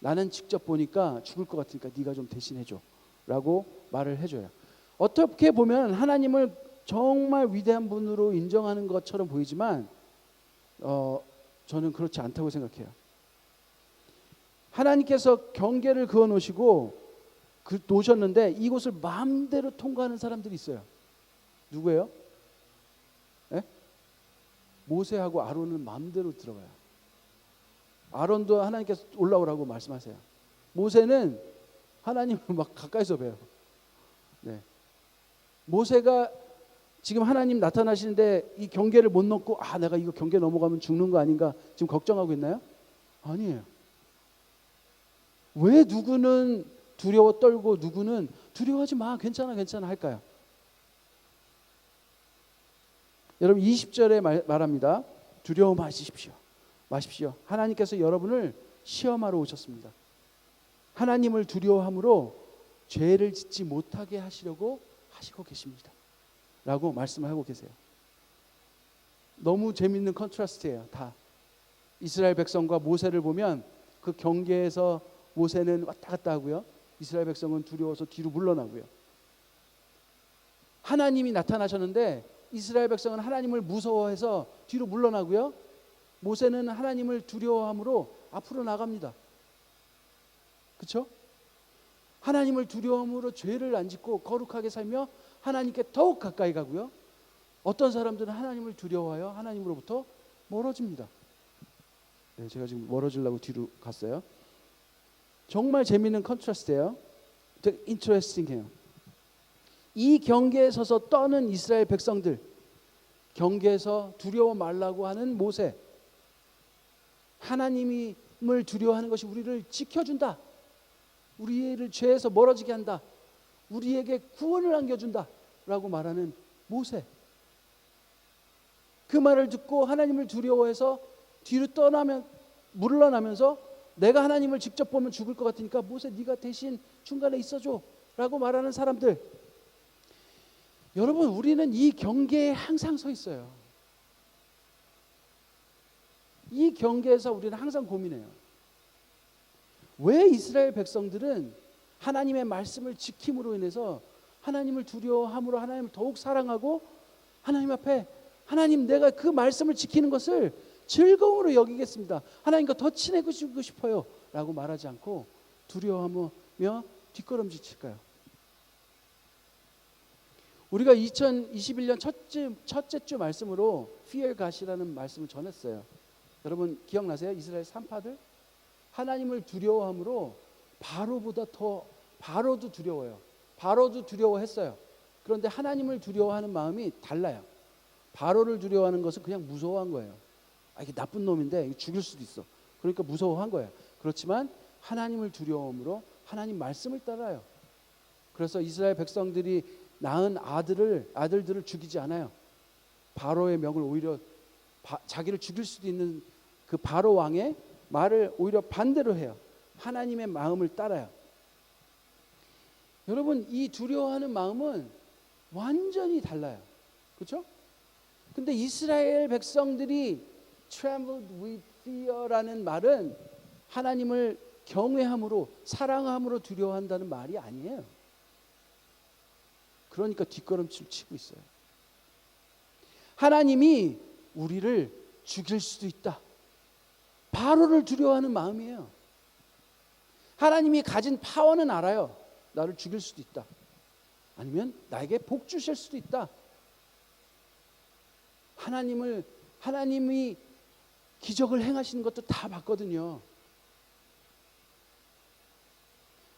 나는 직접 보니까 죽을 것 같으니까 네가 좀 대신해줘 라고 말을 해줘요. 어떻게 보면 하나님을 정말 위대한 분으로 인정하는 것처럼 보이지만 저는 그렇지 않다고 생각해요. 하나님께서 경계를 그어 놓으시고 놓으셨는데 이곳을 마음대로 통과하는 사람들이 있어요. 누구예요? 모세하고 아론은 마음대로 들어가요. 아론도 하나님께서 올라오라고 말씀하세요. 모세는 하나님을 막 가까이서 봬요. 네. 모세가 지금 하나님 나타나시는데 이 경계를 못 넘고 내가 이거 경계 넘어가면 죽는 거 아닌가 지금 걱정하고 있나요? 아니에요. 왜 누구는 두려워 떨고 누구는 두려워하지 마, 괜찮아 할까요? 여러분 20절에 말합니다. 두려워 마십시오. 하나님께서 여러분을 시험하러 오셨습니다. 하나님을 두려워함으로 죄를 짓지 못하게 하시려고 하시고 계십니다 라고 말씀을 하고 계세요. 너무 재밌는 컨트라스트예요. 다 이스라엘 백성과 모세를 보면 그 경계에서 모세는 왔다 갔다 하고요, 이스라엘 백성은 두려워서 뒤로 물러나고요. 하나님이 나타나셨는데 이스라엘 백성은 하나님을 무서워해서 뒤로 물러나고요, 모세는 하나님을 두려워함으로 앞으로 나갑니다. 그렇죠? 하나님을 두려움으로 죄를 안 짓고 거룩하게 살며 하나님께 더욱 가까이 가고요, 어떤 사람들은 하나님을 두려워하여 하나님으로부터 멀어집니다. 네, 제가 지금 멀어지려고 뒤로 갔어요. 정말 재미있는 컨트라스트예요. 되게 인터레스팅해요. 이 경계에 서서 떠는 이스라엘 백성들, 경계에서 두려워 말라고 하는 모세, 하나님을 두려워하는 것이 우리를 지켜준다, 우리를 죄에서 멀어지게 한다, 우리에게 구원을 안겨준다 라고 말하는 모세. 그 말을 듣고 하나님을 두려워해서 뒤로 물러나면서 내가 하나님을 직접 보면 죽을 것 같으니까 모세 네가 대신 중간에 있어줘 라고 말하는 사람들. 여러분, 우리는 이 경계에 항상 서 있어요. 이 경계에서 우리는 항상 고민해요. 왜 이스라엘 백성들은 하나님의 말씀을 지킴으로 인해서 하나님을 두려워함으로 하나님을 더욱 사랑하고 하나님 앞에 하나님, 내가 그 말씀을 지키는 것을 즐거움으로 여기겠습니다, 하나님과 더 친해지고 싶어요 라고 말하지 않고 두려워하며 뒷걸음질 칠까요? 우리가 2021년 첫째 주 말씀으로 Fear God이라는 말씀을 전했어요. 여러분 기억나세요? 이스라엘 산파들 하나님을 두려워함으로 바로도 두려워요. 바로도 두려워했어요. 그런데 하나님을 두려워하는 마음이 달라요. 바로를 두려워하는 것은 그냥 무서워한 거예요. 이게 나쁜 놈인데 죽일 수도 있어, 그러니까 무서워한 거예요. 그렇지만 하나님을 두려움으로 하나님 말씀을 따라요. 그래서 이스라엘 백성들이 낳은 아들들을 죽이지 않아요. 바로의 명을 오히려 자기를 죽일 수도 있는 그 바로 왕의 말을 오히려 반대로 해요. 하나님의 마음을 따라요. 여러분, 이 두려워하는 마음은 완전히 달라요. 그렇죠? 근데 이스라엘 백성들이 trembled with fear라는 말은 하나님을 경외함으로 사랑함으로 두려워한다는 말이 아니에요. 그러니까 뒷걸음질 치고 있어요. 하나님이 우리를 죽일 수도 있다. 바로를 두려워하는 마음이에요. 하나님이 가진 파워는 알아요. 나를 죽일 수도 있다. 아니면 나에게 복 주실 수도 있다. 하나님이 기적을 행하시는 것도 다 봤거든요.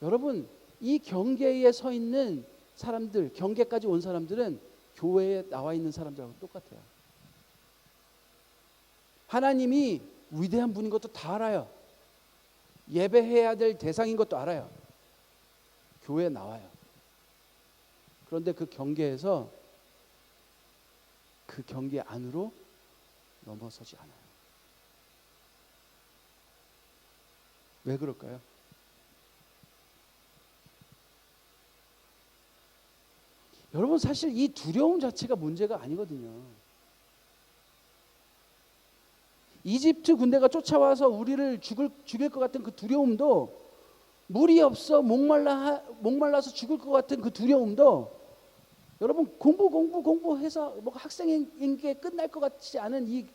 여러분, 이 경계에 서 있는 사람들, 경계까지 온 사람들은 교회에 나와 있는 사람들하고 똑같아요. 하나님이 위대한 분인 것도 다 알아요. 예배해야 될 대상인 것도 알아요. 교회에 나와요. 그런데 그 경계에서 그 경계 안으로 넘어서지 않아요. 왜 그럴까요? 여러분, 사실 이 두려움 자체가 문제가 아니거든요. 이집트 군대가 쫓아와서 우리를 죽일 것 같은 그 두려움도, 물이 없어 목말라서 죽을 것 같은 그 두려움도, 여러분 공부해서 뭐 학생인 게 끝날 것 같지 않은 이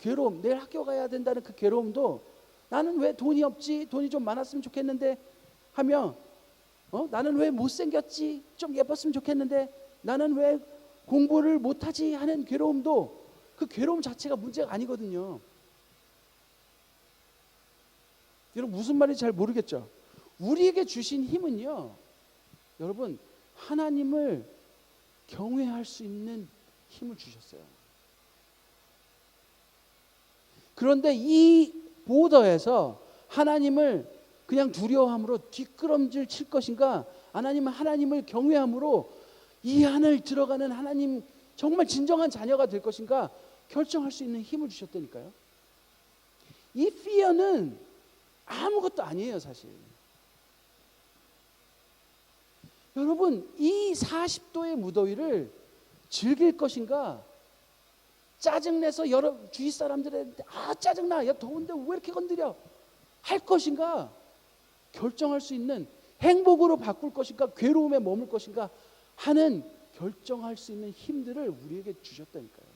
괴로움, 내일 학교 가야 된다는 그 괴로움도, 나는 왜 돈이 없지, 돈이 좀 많았으면 좋겠는데 하며, 나는 왜 못생겼지, 좀 예뻤으면 좋겠는데 나는 왜 공부를 못하지 하는 괴로움도, 그 괴로움 자체가 문제가 아니거든요. 여러분 무슨 말인지 잘 모르겠죠? 우리에게 주신 힘은요, 여러분 하나님을 경외할 수 있는 힘을 주셨어요. 그런데 이 보더에서 하나님을 그냥 두려워함으로 뒷걸음질 칠 것인가, 하나님을 경외함으로 이 안을 들어가는 하나님 정말 진정한 자녀가 될 것인가 결정할 수 있는 힘을 주셨다니까요. 이 fear는 아무것도 아니에요, 사실. 여러분, 이 40도의 무더위를 즐길 것인가, 짜증내서 여러 주위 사람들한테 짜증나, 야 더운데 왜 이렇게 건드려 할 것인가 결정할 수 있는, 행복으로 바꿀 것인가 괴로움에 머물 것인가 하는 결정할 수 있는 힘들을 우리에게 주셨다니까요.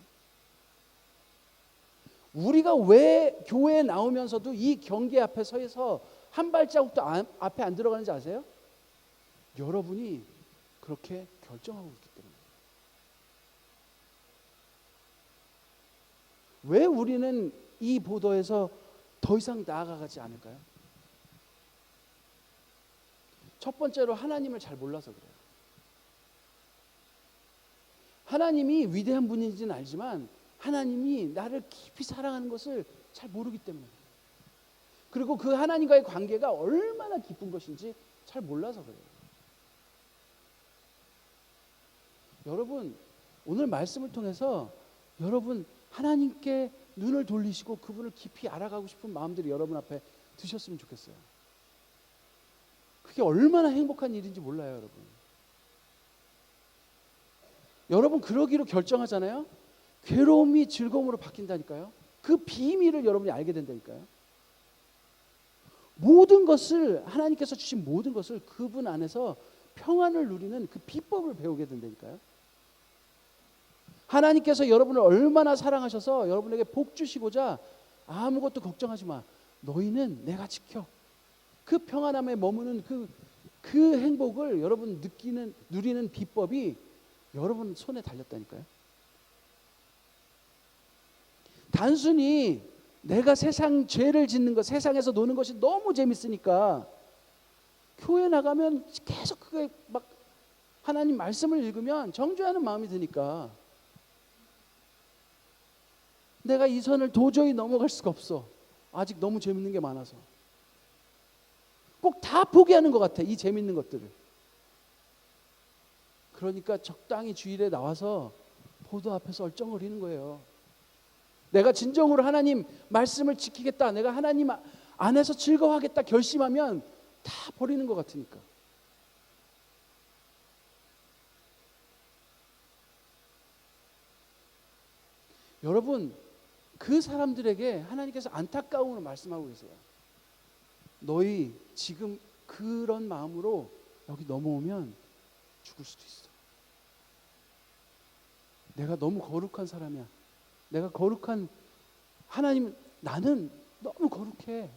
우리가 왜 교회에 나오면서도 이 경계 앞에 서서 한 발자국도 앞에 안 들어가는지 아세요? 여러분이 그렇게 결정하고 있기 때문에. 왜 우리는 이 보도에서 더 이상 나아가지 않을까요? 첫 번째로 하나님을 잘 몰라서 그래요. 하나님이 위대한 분인지는 알지만 하나님이 나를 깊이 사랑하는 것을 잘 모르기 때문에, 그리고 그 하나님과의 관계가 얼마나 깊은 것인지 잘 몰라서 그래요. 여러분, 오늘 말씀을 통해서 여러분 하나님께 눈을 돌리시고 그분을 깊이 알아가고 싶은 마음들이 여러분 앞에 드셨으면 좋겠어요. 그게 얼마나 행복한 일인지 몰라요, 여러분. 여러분 그러기로 결정하잖아요. 괴로움이 즐거움으로 바뀐다니까요. 그 비밀을 여러분이 알게 된다니까요. 모든 것을, 하나님께서 주신 모든 것을 그분 안에서 평안을 누리는 그 비법을 배우게 된다니까요. 하나님께서 여러분을 얼마나 사랑하셔서 여러분에게 복 주시고자 아무것도 걱정하지 마, 너희는 내가 지켜, 그 평안함에 머무는 그 행복을 여러분 누리는 비법이 여러분 손에 달렸다니까요. 단순히 내가 세상 죄를 짓는 것, 세상에서 노는 것이 너무 재밌으니까 교회 나가면 계속 그게 막 하나님 말씀을 읽으면 정죄하는 마음이 드니까 내가 이 선을 도저히 넘어갈 수가 없어, 아직 너무 재밌는 게 많아서. 꼭 다 포기하는 것 같아, 이 재밌는 것들을. 그러니까 적당히 주일에 나와서 보도 앞에서 얼쩡거리는 거예요. 내가 진정으로 하나님 말씀을 지키겠다, 내가 하나님 안에서 즐거워하겠다 결심하면 다 버리는 것 같으니까. 여러분, 그 사람들에게 하나님께서 안타까움으로 말씀하고 계세요. 너희 지금 그런 마음으로 여기 넘어오면 죽을 수도 있어. 내가 너무 거룩한 사람이야. 내가 거룩한 하나님, 나는 너무 거룩해.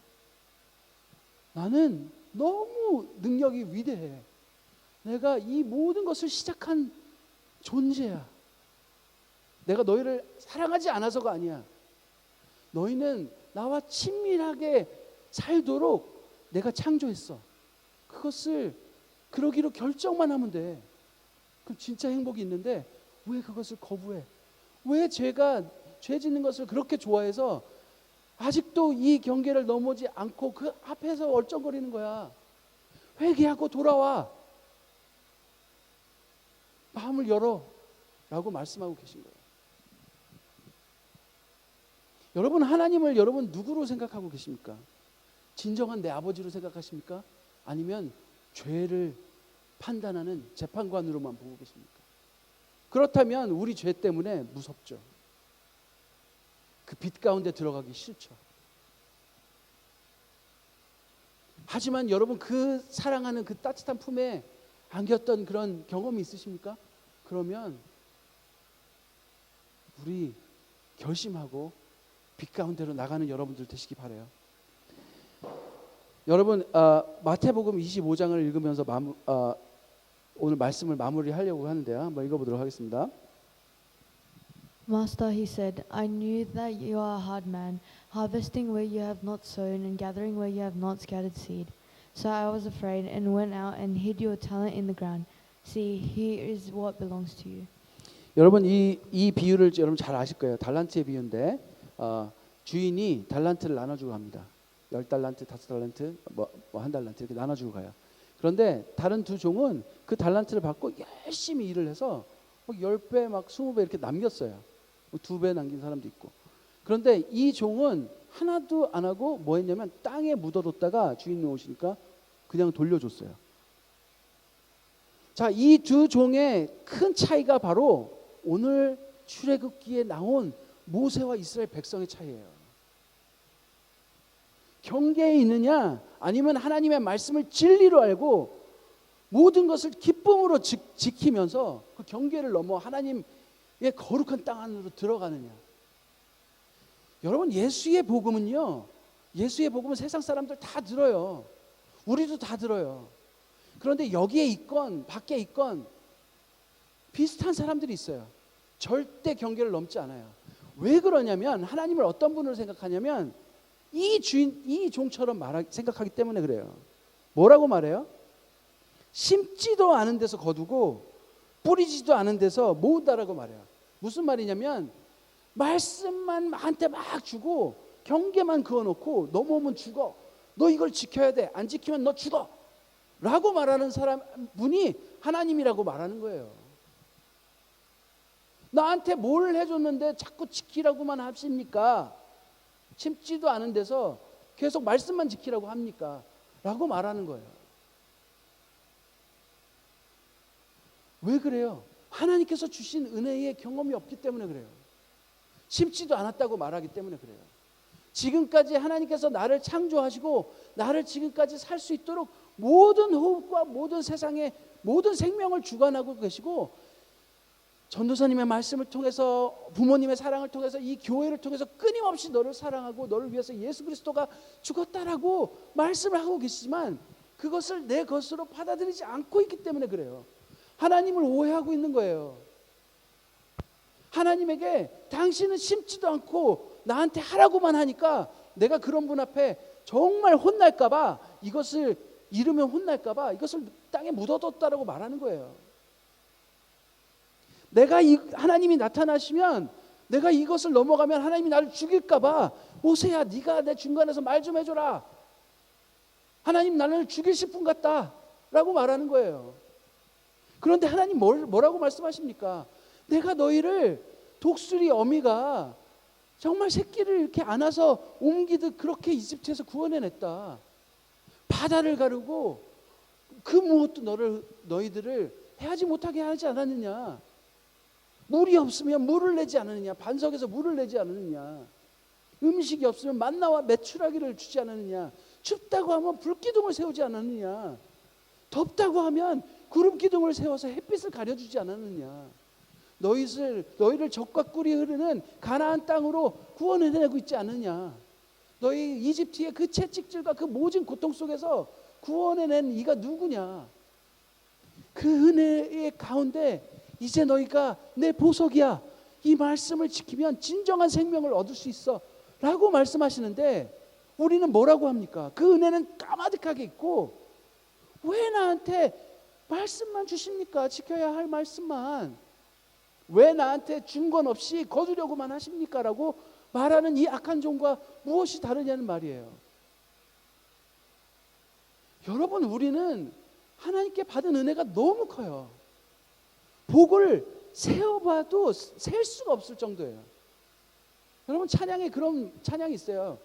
나는 너무 능력이 위대해. 내가 이 모든 것을 시작한 존재야. 내가 너희를 사랑하지 않아서가 아니야. 너희는 나와 친밀하게 살도록 내가 창조했어. 그것을 그러기로 결정만 하면 돼. 그럼 진짜 행복이 있는데 왜 그것을 거부해? 왜 죄 짓는 것을 그렇게 좋아해서 아직도 이 경계를 넘어지 않고 그 앞에서 얼쩡거리는 거야. 회개하고 돌아와. 마음을 열어 라고 말씀하고 계신 거예요. 여러분, 하나님을 여러분 누구로 생각하고 계십니까? 진정한 내 아버지로 생각하십니까? 아니면 죄를 판단하는 재판관으로만 보고 계십니까? 그렇다면 우리 죄 때문에 무섭죠. 그 빛 가운데 들어가기 싫죠. 하지만 여러분, 그 사랑하는 그 따뜻한 품에 안겼던 그런 경험이 있으십니까? 그러면 우리 결심하고 빛 가운데로 나가는 여러분들 되시기 바라요. 여러분, 마태복음 25장을 읽으면서 오늘 말씀을 마무리하려고 하는데요. 한번 읽어보도록 하겠습니다. Master, he said, I knew that you are a hard man, harvesting where you have not sown and gathering where you have not scattered seed. So I was afraid and went out and hid your talent in the ground. See, here is what belongs to you. 여러분, 이 비유를 여러분 잘 아실 거예요. 달란트의 비유인데 주인이 달란트를 나눠주고 갑니다. 10달란트, 5달란트, 한 달란트 이렇게 나눠주고 가요. 그런데 다른 두 종은 그 달란트를 받고 열심히 일을 해서 10배, 20배 이렇게 남겼어요. 2배 남긴 사람도 있고. 그런데 이 종은 하나도 안 하고 뭐 했냐면 땅에 묻어뒀다가 주인이 오시니까 그냥 돌려줬어요. 자, 이 두 종의 큰 차이가 바로 오늘 출애굽기에 나온 모세와 이스라엘 백성의 차이예요. 경계에 있느냐, 아니면 하나님의 말씀을 진리로 알고 모든 것을 기쁨으로 지키면서 그 경계를 넘어 하나님의 거룩한 땅 안으로 들어가느냐. 여러분, 예수의 복음은요, 예수의 복음은 세상 사람들 다 들어요. 우리도 다 들어요. 그런데 여기에 있건 밖에 있건 비슷한 사람들이 있어요. 절대 경계를 넘지 않아요. 왜 그러냐면 하나님을 어떤 분으로 생각하냐면 이 종처럼 생각하기 때문에 그래요. 뭐라고 말해요? 심지도 않은 데서 거두고 뿌리지도 않은 데서 모은다라고 말해요. 무슨 말이냐면 말씀만 나한테 막 주고 경계만 그어놓고 넘어오면 죽어. 너 이걸 지켜야 돼. 안 지키면 너 죽어. 라고 말하는 분이 하나님이라고 말하는 거예요. 나한테 뭘 해줬는데 자꾸 지키라고만 하십니까? 심지도 않은 데서 계속 말씀만 지키라고 합니까? 라고 말하는 거예요. 왜 그래요? 하나님께서 주신 은혜의 경험이 없기 때문에 그래요. 심지도 않았다고 말하기 때문에 그래요. 지금까지 하나님께서 나를 창조하시고 나를 지금까지 살 수 있도록 모든 호흡과 모든 세상의 모든 생명을 주관하고 계시고, 전도사님의 말씀을 통해서, 부모님의 사랑을 통해서, 이 교회를 통해서 끊임없이 너를 사랑하고 너를 위해서 예수 그리스도가 죽었다라고 말씀을 하고 계시지만 그것을 내 것으로 받아들이지 않고 있기 때문에 그래요. 하나님을 오해하고 있는 거예요. 하나님에게 당신은 심지도 않고 나한테 하라고만 하니까 내가 그런 분 앞에 정말 혼날까 봐, 이것을 잃으면 혼날까 봐 이것을 땅에 묻어뒀다라고 말하는 거예요. 내가 하나님이 나타나시면 내가 이것을 넘어가면 하나님이 나를 죽일까 봐, 모세야 네가 내 중간에서 말 좀 해줘라. 하나님 나를 죽이실 분 같다 라고 말하는 거예요. 그런데 하나님 뭐라고 말씀하십니까? 내가 너희를 독수리 어미가 정말 새끼를 이렇게 안아서 옮기듯 그렇게 이집트에서 구원해냈다. 바다를 가르고 그 무엇도 너희들을 해하지 못하게 하지 않았느냐. 물이 없으면 물을 내지 않느냐. 반석에서 물을 내지 않느냐. 음식이 없으면 만나와 메추라기를 주지 않았느냐? 춥다고 하면 불기둥을 세우지 않았느냐? 덥다고 하면 구름 기둥을 세워서 햇빛을 가려주지 않았느냐? 너희를 적과 꿀이 흐르는 가나안 땅으로 구원해내고 있지 않느냐? 너희 이집트의 그 채찍질과 그 모진 고통 속에서 구원해낸 이가 누구냐? 그 은혜의 가운데 이제 너희가 내 보석이야. 이 말씀을 지키면 진정한 생명을 얻을 수 있어 라고 말씀하시는데 우리는 뭐라고 합니까? 그 은혜는 까마득하게 있고 왜 나한테 말씀만 주십니까? 지켜야 할 말씀만. 왜 나한테 준 건 없이 거두려고만 하십니까? 라고 말하는 이 악한 종과 무엇이 다르냐는 말이에요. 여러분, 우리는 하나님께 받은 은혜가 너무 커요. 복을 세어봐도 셀 수가 없을 정도예요. 여러분, 찬양에 그런 찬양이 있어요.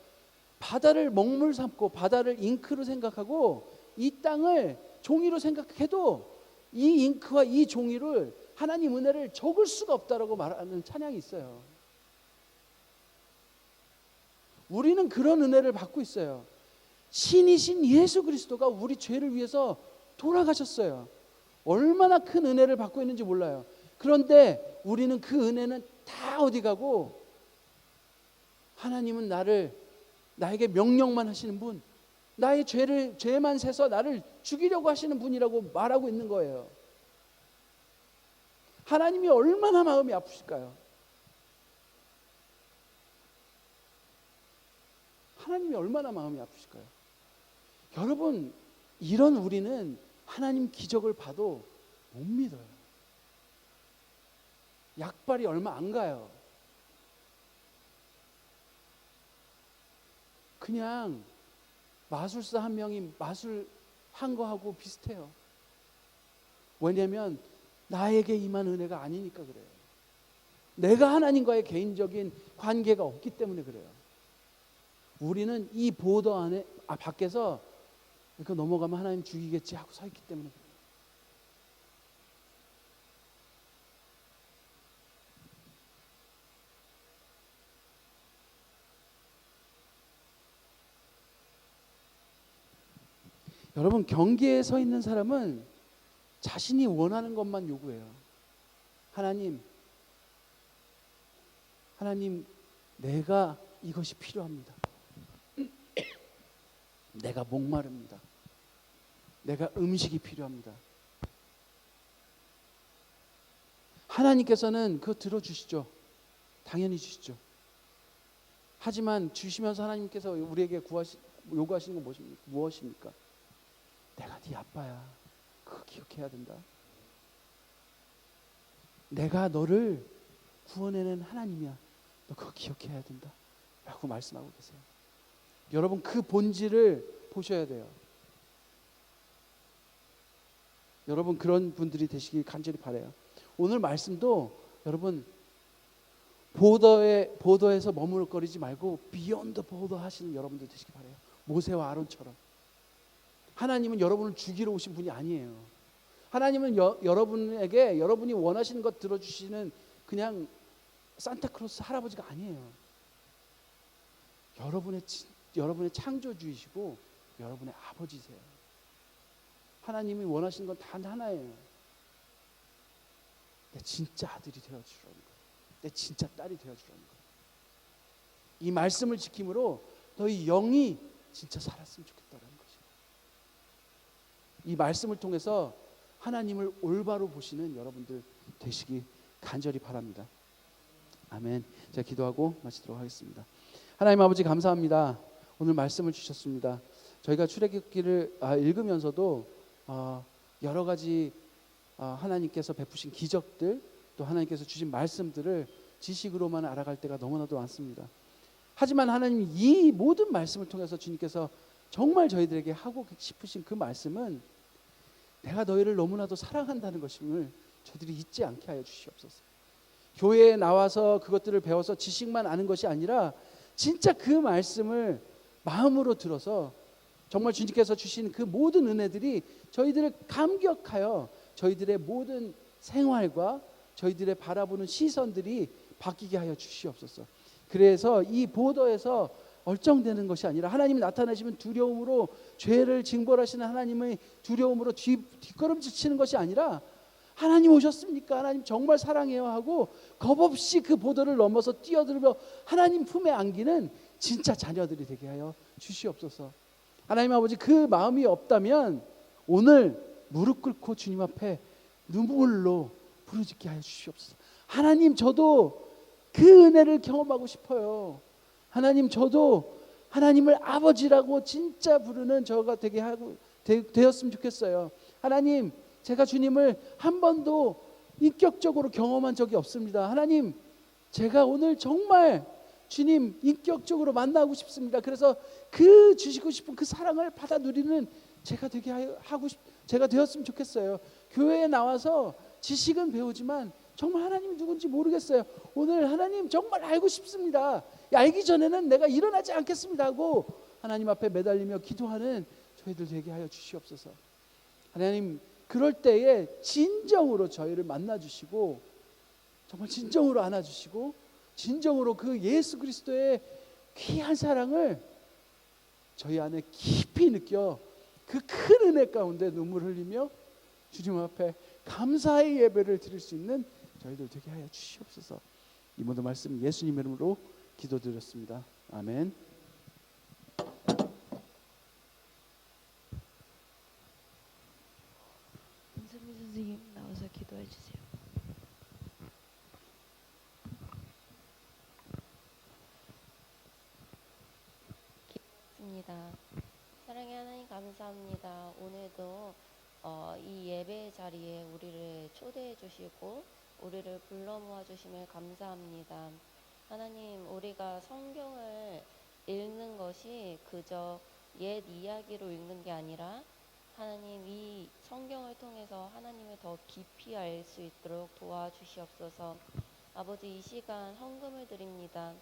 바다를 먹물 삼고 바다를 잉크로 생각하고 이 땅을 종이로 생각해도 이 잉크와 이 종이를 하나님 은혜를 적을 수가 없다라고 말하는 찬양이 있어요. 우리는 그런 은혜를 받고 있어요. 신이신 예수 그리스도가 우리 죄를 위해서 돌아가셨어요. 얼마나 큰 은혜를 받고 있는지 몰라요. 그런데 우리는 그 은혜는 다 어디 가고 하나님은 나에게 명령만 하시는 분, 나의 죄만 세서 나를 죽이려고 하시는 분이라고 말하고 있는 거예요. 하나님이 얼마나 마음이 아프실까요? 하나님이 얼마나 마음이 아프실까요? 여러분, 이런 우리는 하나님 기적을 봐도 못 믿어요. 약발이 얼마 안 가요. 그냥 마술사 한 명이 마술한 거하고 비슷해요. 왜냐하면 나에게 임한 은혜가 아니니까 그래요. 내가 하나님과의 개인적인 관계가 없기 때문에 그래요. 우리는 이 보도 안에 밖에서 이거 넘어가면 하나님 죽이겠지 하고 서 있기 때문에 그래요. 여러분, 경계에 서 있는 사람은 자신이 원하는 것만 요구해요. 하나님, 내가 이것이 필요합니다. 내가 목마릅니다. 내가 음식이 필요합니다. 하나님께서는 그거 들어주시죠. 당연히 주시죠. 하지만 주시면서 하나님께서 우리에게 요구하시는 건 무엇입니까? 내가 네 아빠야. 그거 기억해야 된다. 내가 너를 구원해낸 하나님이야. 너 그거 기억해야 된다. 라고 말씀하고 계세요. 여러분, 그 본질을 보셔야 돼요. 여러분, 그런 분들이 되시길 간절히 바라요. 오늘 말씀도 여러분 보더에서 머물거리지 말고 비욘드 보더 하시는 여러분들 되시길 바라요. 모세와 아론처럼. 하나님은 여러분을 죽이러 오신 분이 아니에요. 하나님은 여러분에게 여러분이 원하시는 것 들어주시는 그냥 산타클로스 할아버지가 아니에요. 여러분의 창조주이시고 여러분의 아버지세요. 하나님이 원하시는 건 단 하나예요. 내 진짜 아들이 되어주라는 거예요. 내 진짜 딸이 되어주라는 거예요. 이 말씀을 지킴으로 너희 영이 진짜 살았으면 좋겠다는 것이에요. 이 말씀을 통해서 하나님을 올바로 보시는 여러분들 되시기 간절히 바랍니다. 아멘. 제가 기도하고 마치도록 하겠습니다. 하나님 아버지, 감사합니다. 오늘 말씀을 주셨습니다. 저희가 출애굽기를 읽으면서도 여러 가지 하나님께서 베푸신 기적들, 또 하나님께서 주신 말씀들을 지식으로만 알아갈 때가 너무나도 많습니다. 하지만 하나님, 이 모든 말씀을 통해서 주님께서 정말 저희들에게 하고 싶으신 그 말씀은 내가 너희를 너무나도 사랑한다는 것임을 저희들이 잊지 않게 하여 주시옵소서. 교회에 나와서 그것들을 배워서 지식만 아는 것이 아니라 진짜 그 말씀을 마음으로 들어서 정말 주님께서 주신 그 모든 은혜들이 저희들을 감격하여 저희들의 모든 생활과 저희들의 바라보는 시선들이 바뀌게 하여 주시옵소서. 그래서 이 보더에서 얼쩡대는 것이 아니라 하나님이 나타나시면 두려움으로 죄를 징벌하시는 하나님의 두려움으로 뒷걸음질 치는 것이 아니라 하나님 오셨습니까? 하나님 정말 사랑해요 하고 겁없이 그 보더를 넘어서 뛰어들며 하나님 품에 안기는 진짜 자녀들이 되게 하여 주시옵소서. 하나님 아버지, 그 마음이 없다면 오늘 무릎 꿇고 주님 앞에 눈물로 부르짖게 하여 주시옵소서. 하나님, 저도 그 은혜를 경험하고 싶어요. 하나님, 저도 하나님을 아버지라고 진짜 부르는 저가 되게 하고 되었으면 좋겠어요. 하나님, 제가 주님을 한 번도 인격적으로 경험한 적이 없습니다. 하나님, 제가 오늘 정말 주님 인격적으로 만나고 싶습니다. 그래서 그 주시고 싶은 그 사랑을 받아 누리는 제가 되게 제가 되었으면 좋겠어요. 교회에 나와서 지식은 배우지만 정말 하나님이 누군지 모르겠어요. 오늘 하나님 정말 알고 싶습니다. 알기 전에는 내가 일어나지 않겠습니다 하고 하나님 앞에 매달리며 기도하는 저희들 되게 하여 주시옵소서. 하나님, 그럴 때에 진정으로 저희를 만나주시고 정말 진정으로 안아주시고 진정으로 그 예수 그리스도의 귀한 사랑을 저희 안에 깊이 느껴 그 큰 은혜 가운데 눈물 흘리며 주님 앞에 감사의 예배를 드릴 수 있는 저희들 되게 하여 주시옵소서. 이 모든 말씀 예수님 이름으로 기도드렸습니다. 아멘. 은선미 선생님 나와서 기도해 주세요. 기도했습니다. 사랑의 하나님 감사합니다. 오늘도 이 예배 자리에 우리를 초대해 주시고 우리를 불러 모아 주심을 감사합니다. 하나님, 우리가 성경을 읽는 것이 그저 옛 이야기로 읽는 게 아니라 하나님, 이 성경을 통해서 하나님을 더 깊이 알 수 있도록 도와주시옵소서. 아버지, 이 시간 헌금을 드립니다.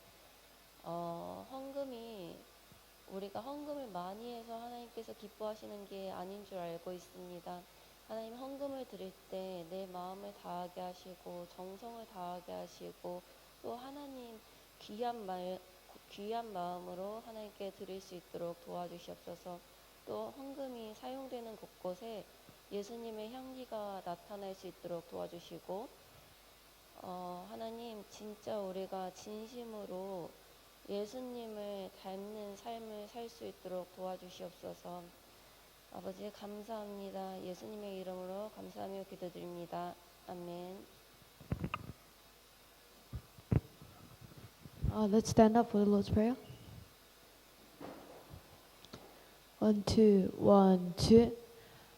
헌금이 우리가 헌금을 많이 해서 하나님께서 기뻐하시는 게 아닌 줄 알고 있습니다. 하나님, 헌금을 드릴 때 내 마음을 다하게 하시고 정성을 다하게 하시고 또 하나님 귀한 마음으로 하나님께 드릴 수 있도록 도와주시옵소서. 또 헌금이 사용되는 곳곳에 예수님의 향기가 나타날 수 있도록 도와주시고 하나님, 진짜 우리가 진심으로 예수님을 닮는 삶을 살 수 있도록 도와주시옵소서. 아버지, 감사합니다. 예수님의 이름으로 감사하며 기도드립니다. 아멘. Let's stand up for the Lord's Prayer. 1, 2, 1, 2.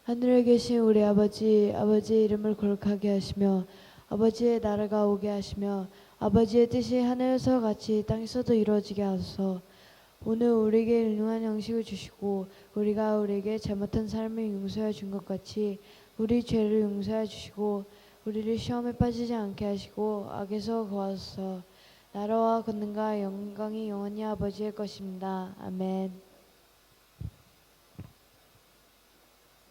하늘에 계신 우리 아버지, 아버지의 이름을 거룩하게 하시며 아버지의 나라가 오게 하시며 아버지의 뜻이 하늘에서 같이 땅에서도 이루어지게 하소서. 오늘 우리에게 일용할 양식을 주시고 우리가 우리에게 잘못한 사람을 용서해 준 것 같이 우리 죄를 용서해 주시고 우리를 시험에 빠지지 않게 하시고 악에서 구하소서. 나라와 권능과 영광이 영원히 아버지의 것입니다. 아멘.